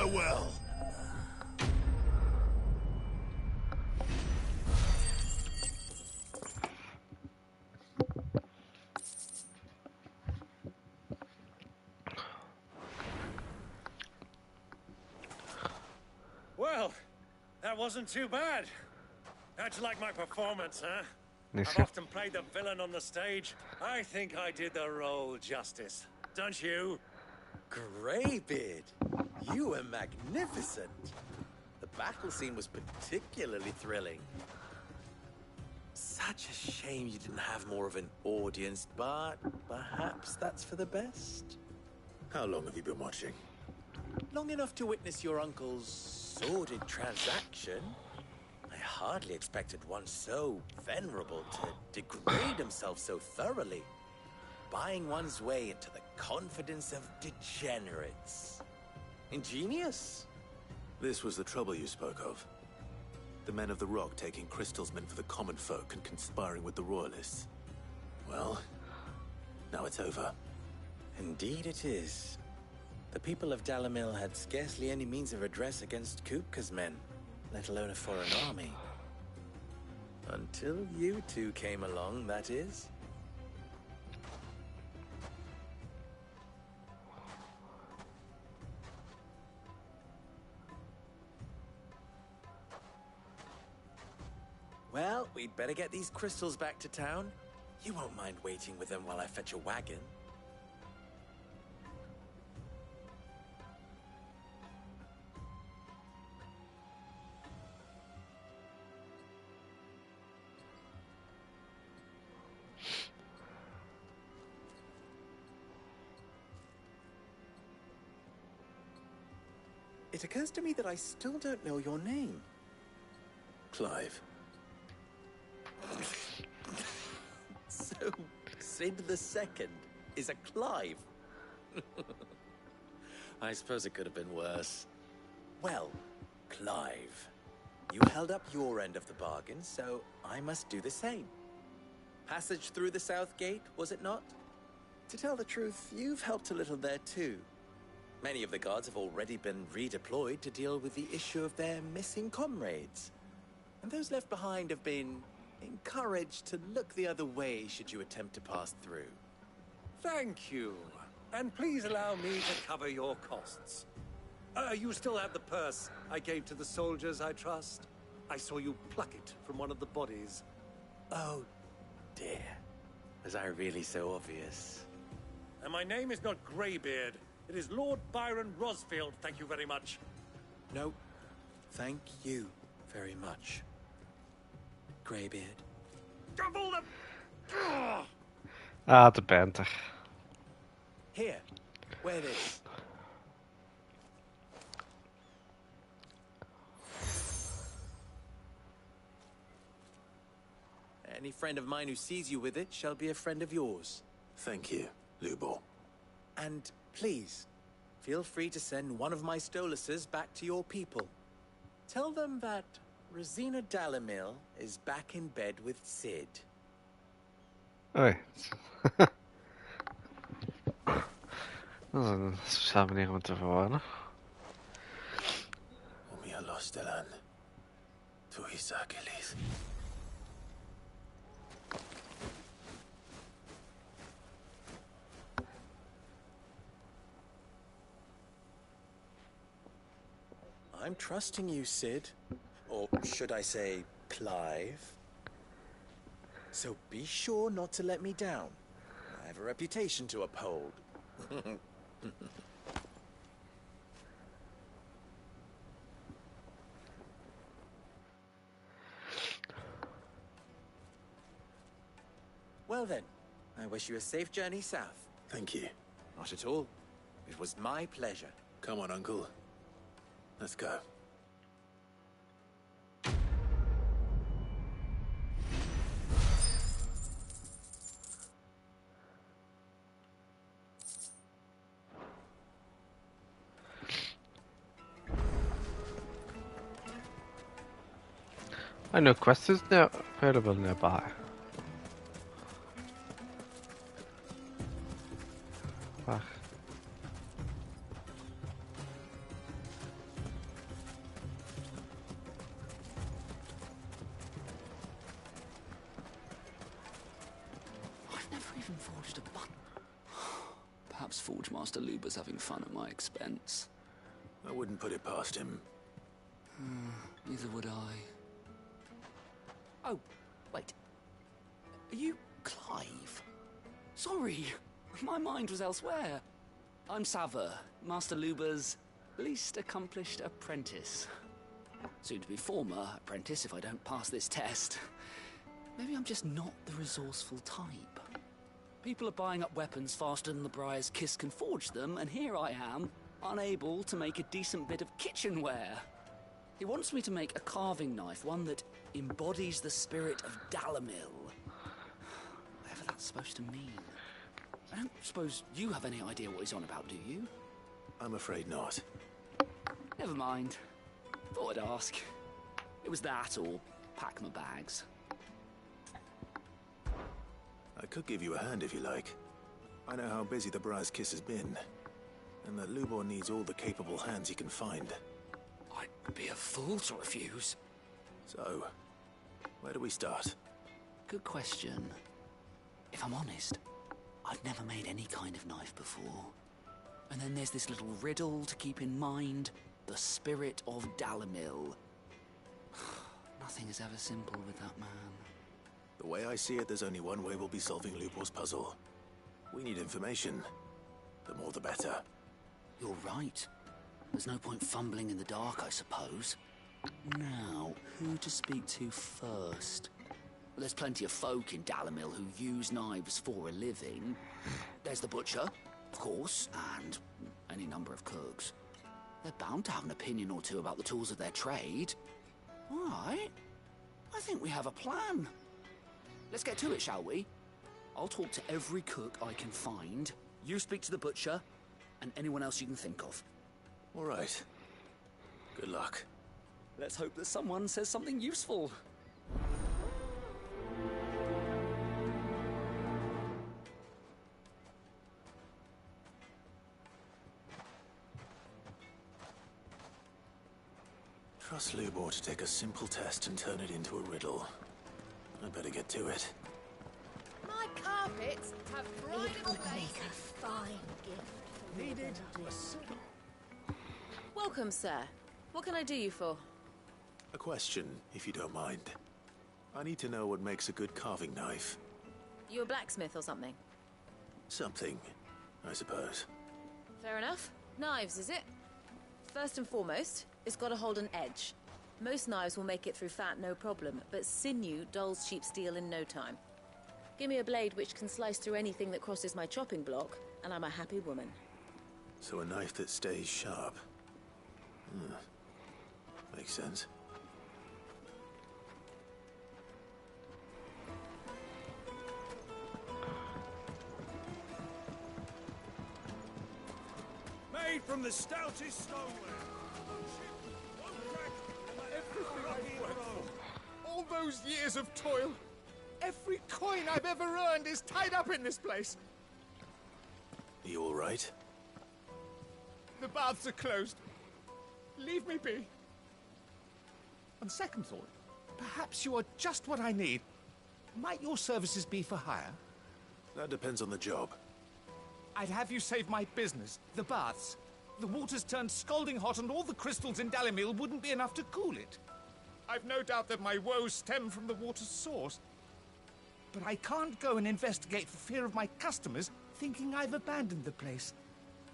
Farewell. Well, that wasn't too bad. How'd you like my performance, huh? Nice. I've often played the villain on the stage. I think I did the role justice. Don't you? Greybeard, you were magnificent. The battle scene was particularly thrilling. Such a shame you didn't have more of an audience, but perhaps that's for the best. How long have you been watching? Long enough to witness your uncle's sordid transaction. I hardly expected one so venerable to degrade himself so thoroughly. Buying one's way into the confidence of degenerates. Ingenious. This was the trouble you spoke of. The men of the Rock taking Crystal's men for the common folk and conspiring with the Royalists. Well, now it's over. Indeed it is. The people of Dalimil had scarcely any means of redress against Kupka's men, let alone a foreign army. Until you two came along, that is. Well, we'd better get these crystals back to town. You won't mind waiting with them while I fetch a wagon. It occurs to me that I still don't know your name. Clive. So, Sid the Second is a Clive. I suppose it could have been worse. Well, Clive, you held up your end of the bargain, so I must do the same. Passage through the South Gate, was it not? To tell the truth, you've helped a little there too. Many of the guards have already been redeployed to deal with the issue of their missing comrades. And those left behind have been encouraged to look the other way should you attempt to pass through. Thank you. And please allow me to cover your costs. You still have the purse I gave to the soldiers, I trust? I saw you pluck it from one of the bodies. Oh, dear. Was I really so obvious? And my name is not Greybeard. It is Lord Byron Rosfield, thank you very much. No, thank you very much, Greybeard. Double them! Ah, de banter. Here, wear this. Any friend of mine who sees you with it shall be a friend of yours. Thank you, Lubor. And please, feel free to send one of my Stoluses back to your people. Tell them that Rosina Dalimil is back in bed with Sid. Oei. Dat is een speciale manier om te verwoorden. Omia los delan. Tu Isakelis. I'm trusting you, Sid. Or should I say, Clive. So be sure not to let me down. I have a reputation to uphold. Well then, I wish you a safe journey south. Thank you. Not at all. It was my pleasure. Come on, Uncle. Let's go. I know quest is now available nearby. Wacht. never even forged a button. Perhaps Forge Master Luber's having fun at my expense. I wouldn't put it past him. Neither would I. Oh, wait. Are you Clive? Sorry, my mind was elsewhere. I'm Sava, Master Luber's least accomplished apprentice. Soon to be former apprentice if I don't pass this test. Maybe I'm just not the resourceful type. People are buying up weapons faster than the Briar's Kiss can forge them, and here I am, unable to make a decent bit of kitchenware. He wants me to make a carving knife, one that embodies the spirit of Dalamil. Whatever that's supposed to mean. I don't suppose you have any idea what he's on about, do you? I'm afraid not. Never mind. Thought I'd ask. It was that or pack my bags. I could give you a hand if you like. I know how busy the Briar's Kiss has been, and that Lubor needs all the capable hands he can find. I'd be a fool to refuse. So, where do we start? Good question. If I'm honest, I've never made any kind of knife before. And then there's this little riddle to keep in mind. The spirit of Dalamil. Nothing is ever simple with that man. The way I see it, there's only one way we'll be solving Lubor's puzzle. We need information. The more the better. You're right. There's no point fumbling in the dark, I suppose. Now, who to speak to first? Well, there's plenty of folk in Dalamil who use knives for a living. There's the butcher, of course, and any number of cooks. They're bound to have an opinion or two about the tools of their trade. All right. I think we have a plan. Let's get to it, shall we? I'll talk to every cook I can find. You speak to the butcher, and anyone else you can think of. All right. Good luck. Let's hope that someone says something useful. Trust Lubor to take a simple test and turn it into a riddle. I'd better get to it. My carpets have pride It of would place. make a fine gift. Needed to a city. Welcome, sir. What can I do you for? A question, if you don't mind. I need to know what makes a good carving knife. You a blacksmith or something? Something, I suppose. Fair enough. Knives, is it? First and foremost, it's got to hold an edge. Most knives will make it through fat, no problem, but sinew dulls cheap steel in no time. Give me a blade which can slice through anything that crosses my chopping block, and I'm a happy woman. So a knife that stays sharp. Makes sense. Made from the stoutest stoneware. Everything I've worked for. All those years of toil. Every coin I've ever earned is tied up in this place. You all right? The baths are closed. Leave me be. On second thought, perhaps you are just what I need. Might your services be for hire? That depends on the job. I'd have you save my business, the baths. The water's turned scalding hot and all the crystals in Dalamil wouldn't be enough to cool it. I've no doubt that my woes stem from the water's source. But I can't go and investigate for fear of my customers thinking I've abandoned the place.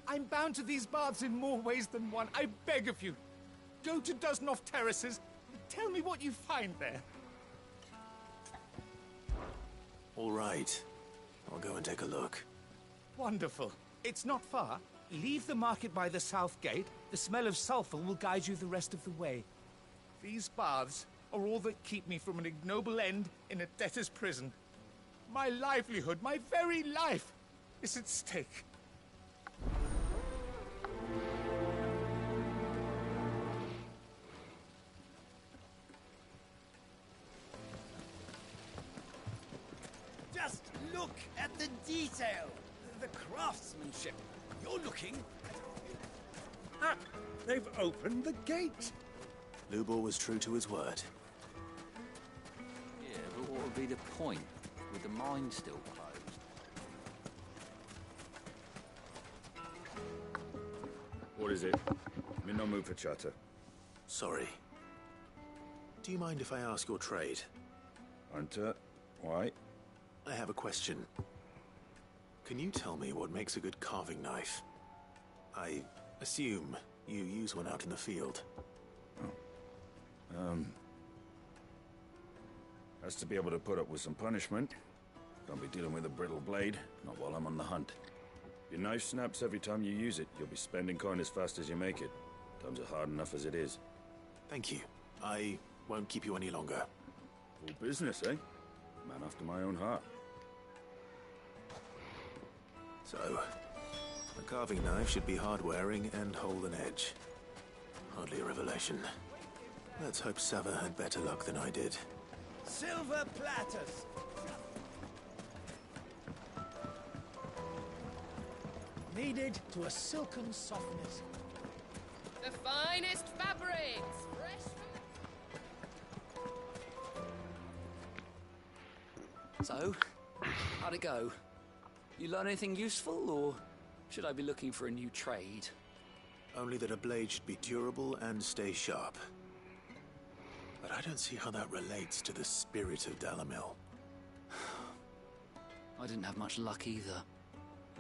I'm bound to these baths in more ways than one. I beg of you. Go to Dusnoff Terraces. Tell me what you find there. All right. I'll go and take a look. Wonderful. It's not far. Leave the market by the south gate. The smell of sulfur will guide you the rest of the way. These baths are all that keep me from an ignoble end in a debtor's prison. My livelihood, my very life, is at stake. Just look at the detail, the craftsmanship. You're looking at... They've opened the gate. Lubor was true to his word. Yeah, but what would be the point with the mine still closed? What is it? I'm in no mood for chatter. Sorry. Do you mind if I ask your trade? Hunter, why? I have a question. Can you tell me what makes a good carving knife? I assume you use one out in the field. Has to be able to put up with some punishment. Can't be dealing with a brittle blade, not while I'm on the hunt. Your knife snaps every time you use it. You'll be spending coin as fast as you make it. Times are hard enough as it is. Thank you. I won't keep you any longer. Full business, eh? Man after my own heart. So, a carving knife should be hard-wearing and hold an edge. Hardly a revelation. Let's hope Sava had better luck than I did. Silver platters! Kneaded to a silken softness. The finest fabrics, fresh from... So, how'd it go? You learn anything useful, or should I be looking for a new trade? Only that a blade should be durable and stay sharp. But I don't see how that relates to the spirit of Dalamil. I didn't have much luck either.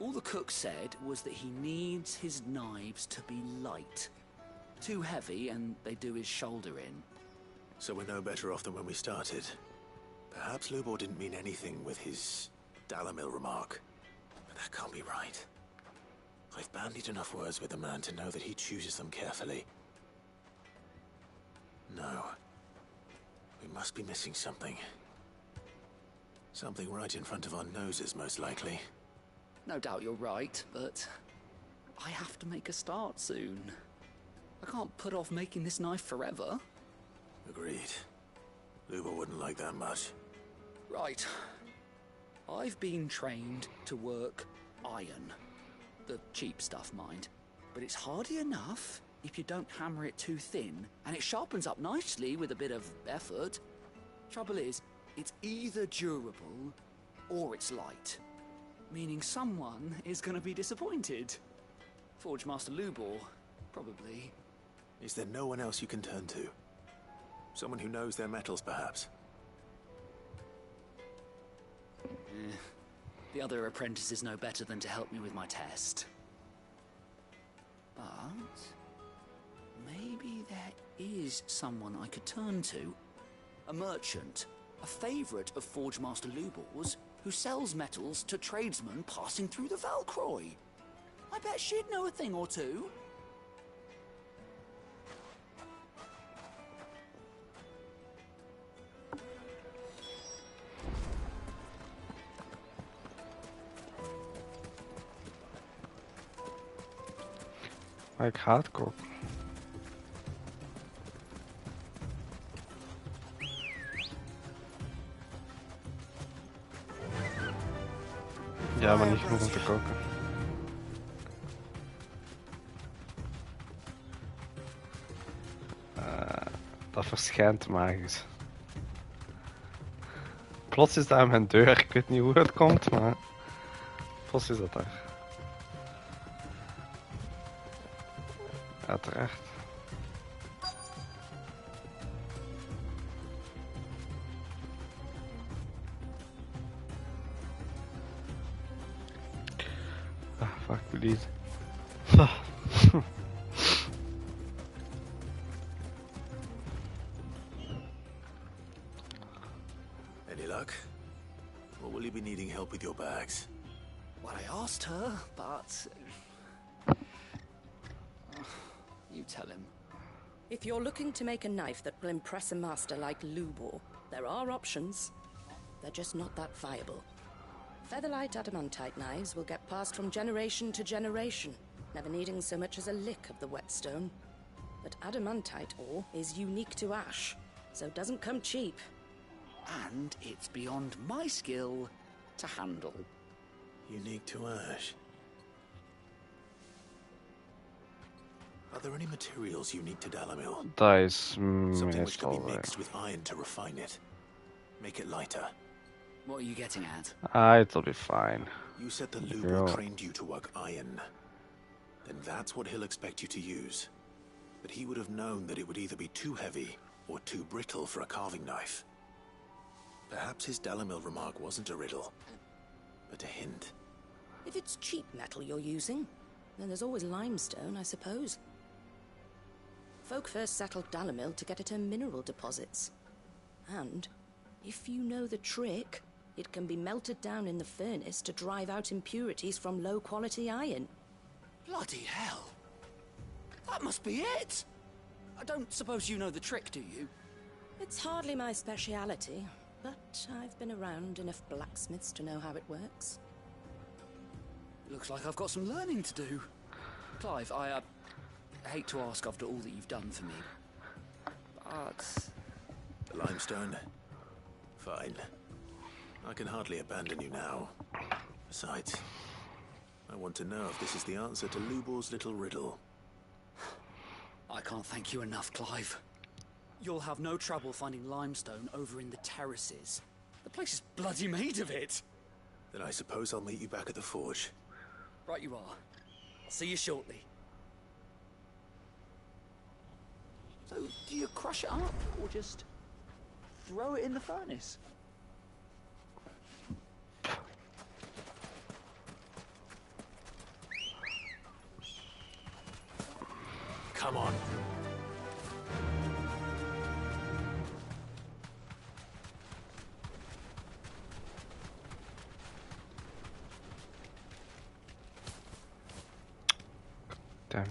All the cook said was that he needs his knives to be light. Too heavy and they do his shoulder in. So we're no better off than when we started. Perhaps Lubor didn't mean anything with his Dalamil remark. But that can't be right. I've bandied enough words with the man to know that he chooses them carefully. No. We must be missing something. Something right in front of our noses, most likely. No doubt you're right, but I have to make a start soon. I can't put off making this knife forever. Agreed. Lubor wouldn't like that much. Right. I've been trained to work iron. The cheap stuff, mind. But it's hardy enough if you don't hammer it too thin, and it sharpens up nicely with a bit of effort. Trouble is, it's either durable or it's light. Meaning someone is going to be disappointed. Forge Master Lubor, probably. Is there no one else you can turn to? Someone who knows their metals, perhaps? The other apprentices know better than to help me with my test. But maybe there is someone I could turn to. A merchant, a favourite of Forge Master Lubor's, who sells metals to tradesmen passing through the Valcroy. I bet she'd know a thing or two. Ik haat kok. Ja, maar niet genoeg om te koken. Dat verschijnt magisch. Plots is dat aan mijn deur. Ik weet niet hoe het komt, maar plots is dat daar. Ja, terecht. Ah, fuck, please. Any luck? Or will you be needing help with your bags? Well, I asked her, but... You tell him. If you're looking to make a knife that will impress a master like Lubor, there are options. They're just not that viable. Featherlight adamantite knives will get passed from generation to generation, never needing so much as a lick of the whetstone. But adamantite ore is unique to ash, so it doesn't come cheap. And it's beyond my skill to handle. Unique to ash? Are there any materials unique to Dalamil? Dat is Something which can meestal... be mixed with iron to refine it. Make it lighter. What are you getting at? It'll be fine. You said the Lubor trained you to work iron. then that's what he'll expect you to use. But he would have known that it would either be too heavy or too brittle for a carving knife. Perhaps his Dalimil remark wasn't a riddle, but a hint. If it's cheap metal you're using, then there's always limestone, I suppose. Folk first settled Dalimil to get at her mineral deposits. And, if you know the trick, it can be melted down in the furnace to drive out impurities from low-quality iron. Bloody hell! That must be it! I don't suppose you know the trick, do you? It's hardly my speciality, but I've been around enough blacksmiths to know how it works. Looks like I've got some learning to do. Clive, I hate to ask after all that you've done for me, but... The limestone? Fine. I can hardly abandon you now. Besides, I want to know if this is the answer to Lubor's little riddle. I can't thank you enough, Clive. You'll have no trouble finding limestone over in the terraces. The place is bloody made of it. Then I suppose I'll meet you back at the forge. Right you are. I'll see you shortly. So, do you crush it up, or just throw it in the furnace? Come on. Damn it.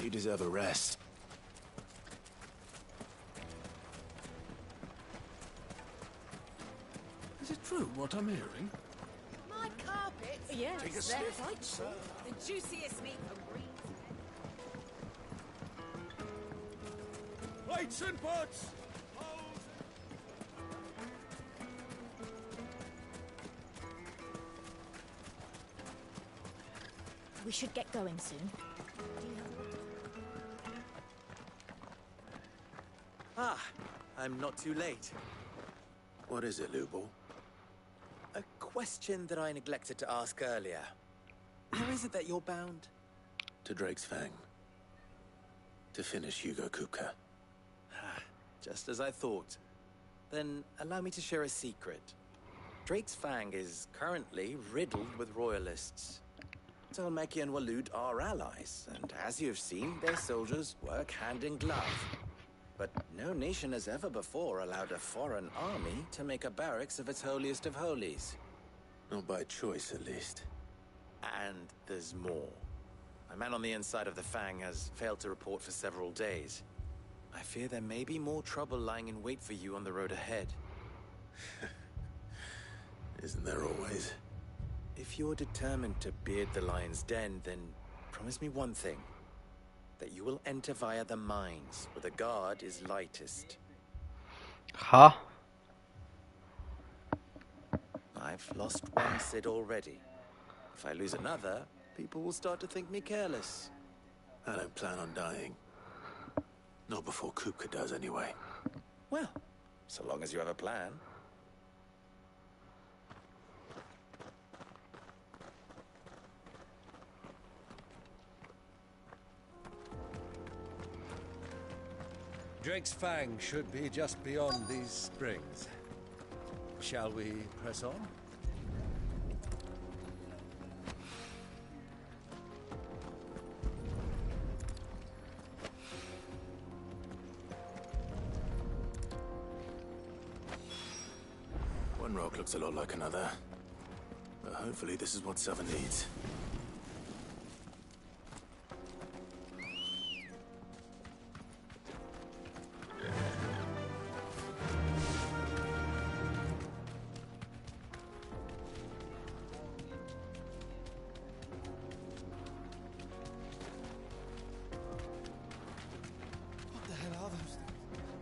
You deserve a rest. Is it true what I'm hearing? My carpet? Yes, Take a they're sniff. quite soft. The juiciest meat for breeds. Plates and pots! We should get going soon. Ah, I'm not too late. What is it, Lubor? A question that I neglected to ask earlier. Where is it that you're bound? To Drake's Fang. To finish Hugo Kupka. Just as I thought. Then allow me to share a secret. Drake's Fang is currently riddled with royalists. Tolmeki and Walud are allies, and as you've seen, their soldiers work hand in glove. But no nation has ever before allowed a foreign army to make a barracks of its holiest of holies. Not by choice, at least. And there's more. A man on the inside of the Fang has failed to report for several days. I fear there may be more trouble lying in wait for you on the road ahead. Isn't there always? If you're determined to beard the lion's den, then promise me one thing. That you will enter via the mines, where the guard is lightest. Huh? I've lost one Cid already. If I lose another, people will start to think me careless. I don't plan on dying. Not before Kupka does, anyway. Well, so long as you have a plan. Drake's Fang should be just beyond these springs. Shall we press on? One rock looks a lot like another. But hopefully this is what Sava needs. What the hell are those things?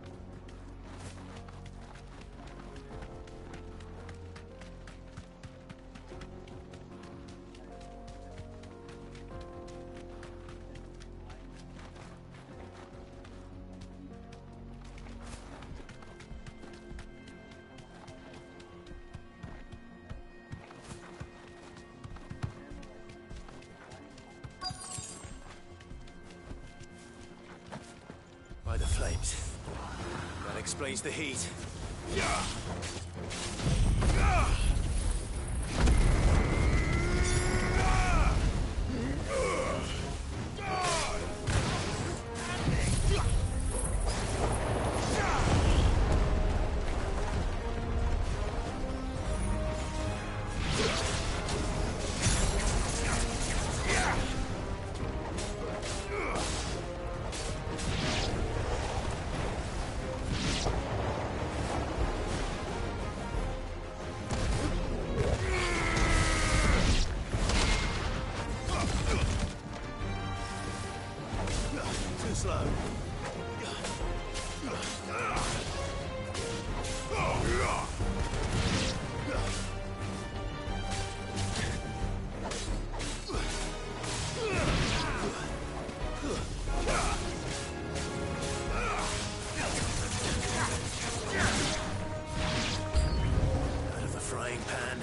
explains the heat. Too slow. Out of the frying pan.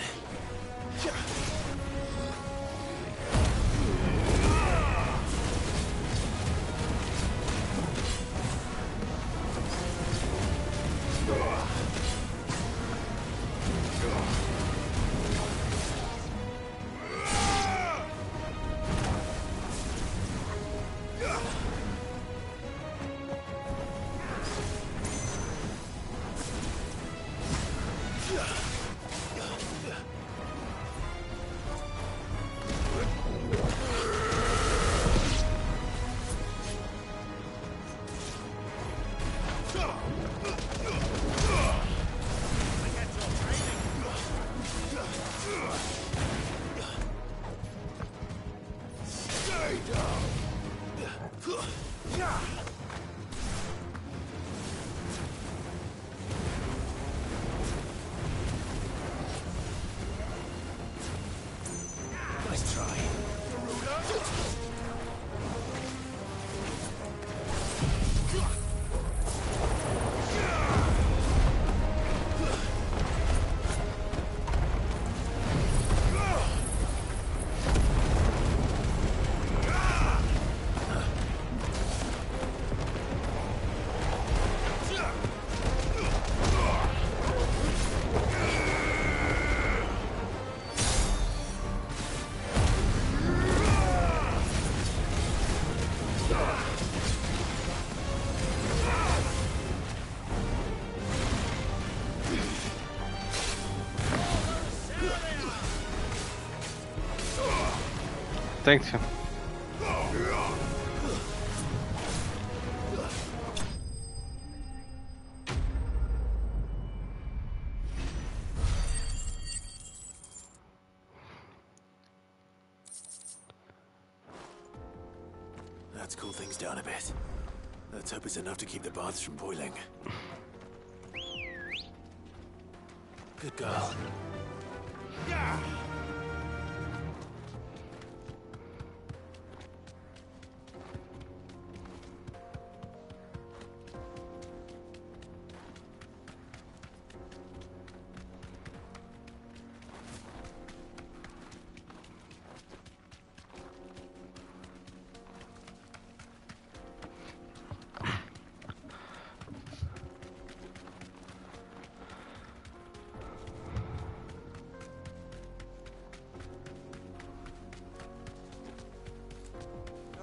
Nice try. Denkt je? Let's cool things down a bit. Let's hope it's enough to keep the baths from boiling. Good girl. Yeah!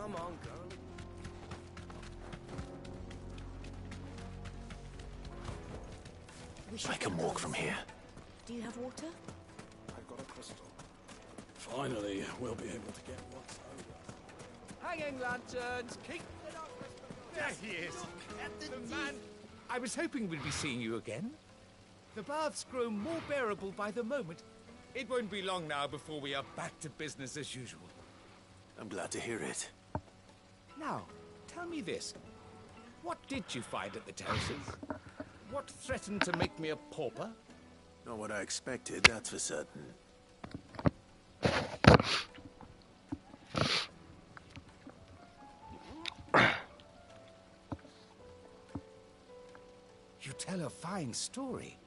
Come on, girl. I can walk from here. Do you have water? I've got a crystal. Finally, we'll be able to get what's over. Hanging lanterns, keep the darkness. There he is. The man. I was hoping we'd be seeing you again. The baths grow more bearable by the moment. It won't be long now before we are back to business as usual. I'm glad to hear it. Now, tell me this. What did you find at the terraces? What threatened to make me a pauper? Not what I expected, that's for certain. You tell a fine story.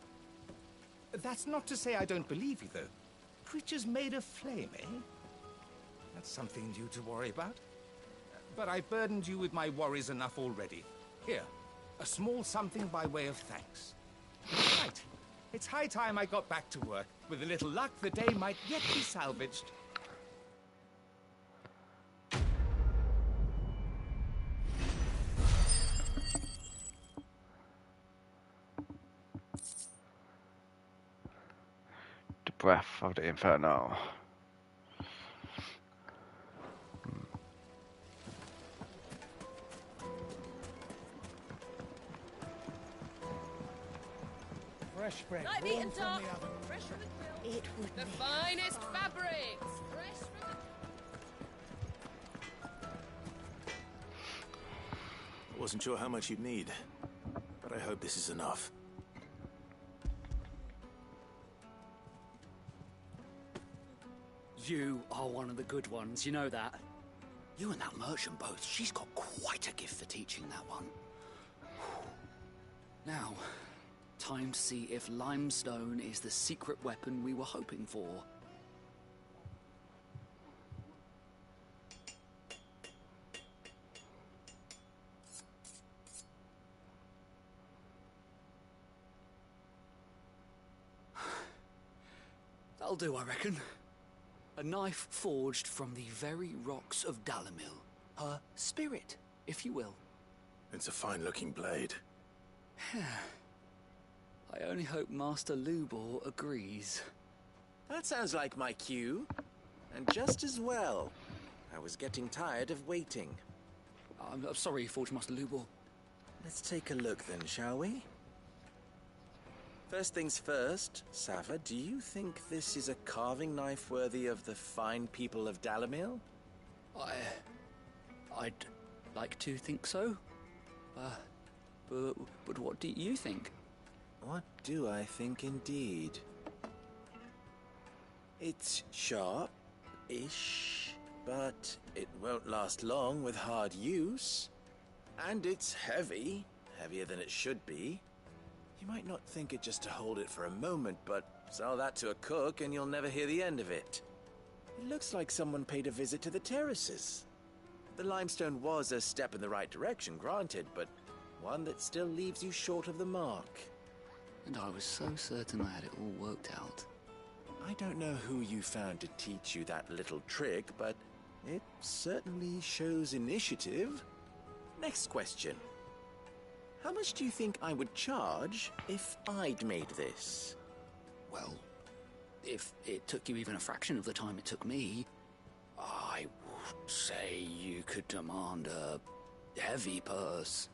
That's not to say I don't believe you, though. Creatures made of flame, eh? That's something new to worry about. But I burdened you with my worries enough already. Here, A small something by way of thanks. Right. It's high time I got back to work. With a little luck, the day might yet be salvaged. The breath of the Inferno. Fresh bread. Night warm eaten from duck. the oven. Fresh from the grill. It would The make finest fabrics. Fresh from the... I wasn't sure how much you'd need, but I hope this is enough. You are one of the good ones, you know that. You and that merchant both, she's got quite a gift for teaching that one. Now, time to see if limestone is the secret weapon we were hoping for. That'll do, I reckon. A knife forged from the very rocks of Dalimil. Her spirit, if you will. It's a fine-looking blade. I only hope Master Lubor agrees. That sounds like my cue. And just as well. I was getting tired of waiting. I'm sorry, Forge Master Lubor. Let's take a look then, shall we? First things first, Sava, do you think this is a carving knife worthy of the fine people of Dalimil? I'd like to think so. But what do you think? What do I think indeed? It's sharp-ish, but it won't last long with hard use. And it's heavy, heavier than it should be. You might not think it just to hold it for a moment, but sell that to a cook and you'll never hear the end of it. It looks like someone paid a visit to the terraces. The limestone was a step in the right direction, granted, but one that still leaves you short of the mark. And I was so certain I had it all worked out. I don't know who you found to teach you that little trick, but it certainly shows initiative. Next question. How much do you think I would charge if I'd made this? Well, if it took you even a fraction of the time it took me, I would say you could demand a heavy purse.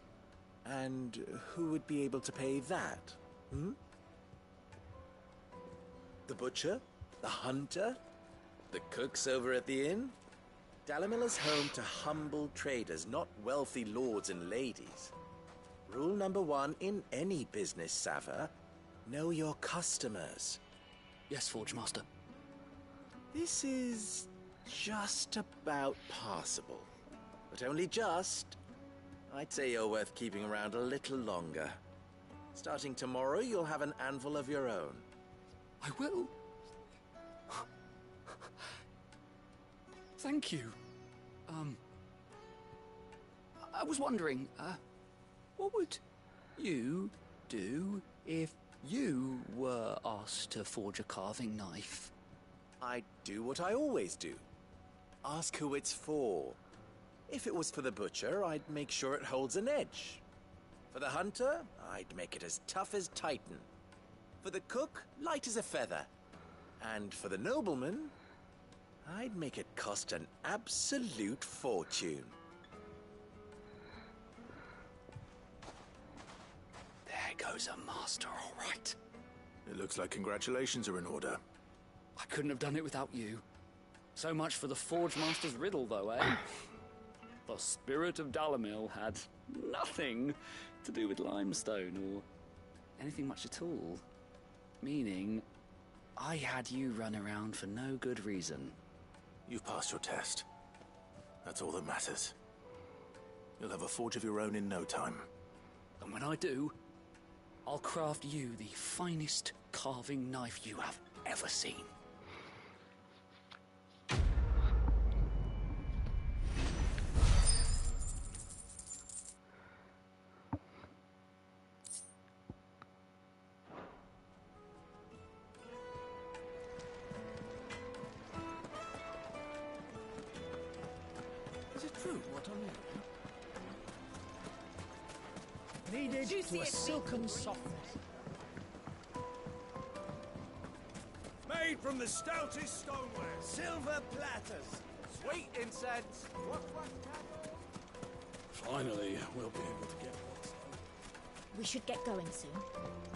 And who would be able to pay that? The butcher? The hunter? The cooks over at the inn? Dalimil is home to humble traders, not wealthy lords and ladies. Rule number 1 in any business, Sava. Know your customers. Yes, Forge Master. This is just about passable. But only just. I'd say you're worth keeping around a little longer. Starting tomorrow, you'll have an anvil of your own. I will. Thank you. I was wondering, what would you do if you were asked to forge a carving knife? I'd do what I always do. Ask who it's for. If it was for the butcher, I'd make sure it holds an edge. For the hunter, I'd make it as tough as Titan. For the cook, light as a feather. And for the nobleman, I'd make it cost an absolute fortune. There goes a master, all right. It looks like congratulations are in order. I couldn't have done it without you. So much for the Forge Master's riddle, though, eh? The spirit of Dalimil had nothing to do with limestone or anything much at all. Meaning, I had you run around for no good reason. You've passed your test. That's all that matters. You'll have a forge of your own in no time. And when I do, I'll craft you the finest carving knife you have ever seen. Kneaded to a silken softness. Made from the stoutest stoneware. Silver platters. Sweet incense. Finally, we'll be able to get what's We should get going soon.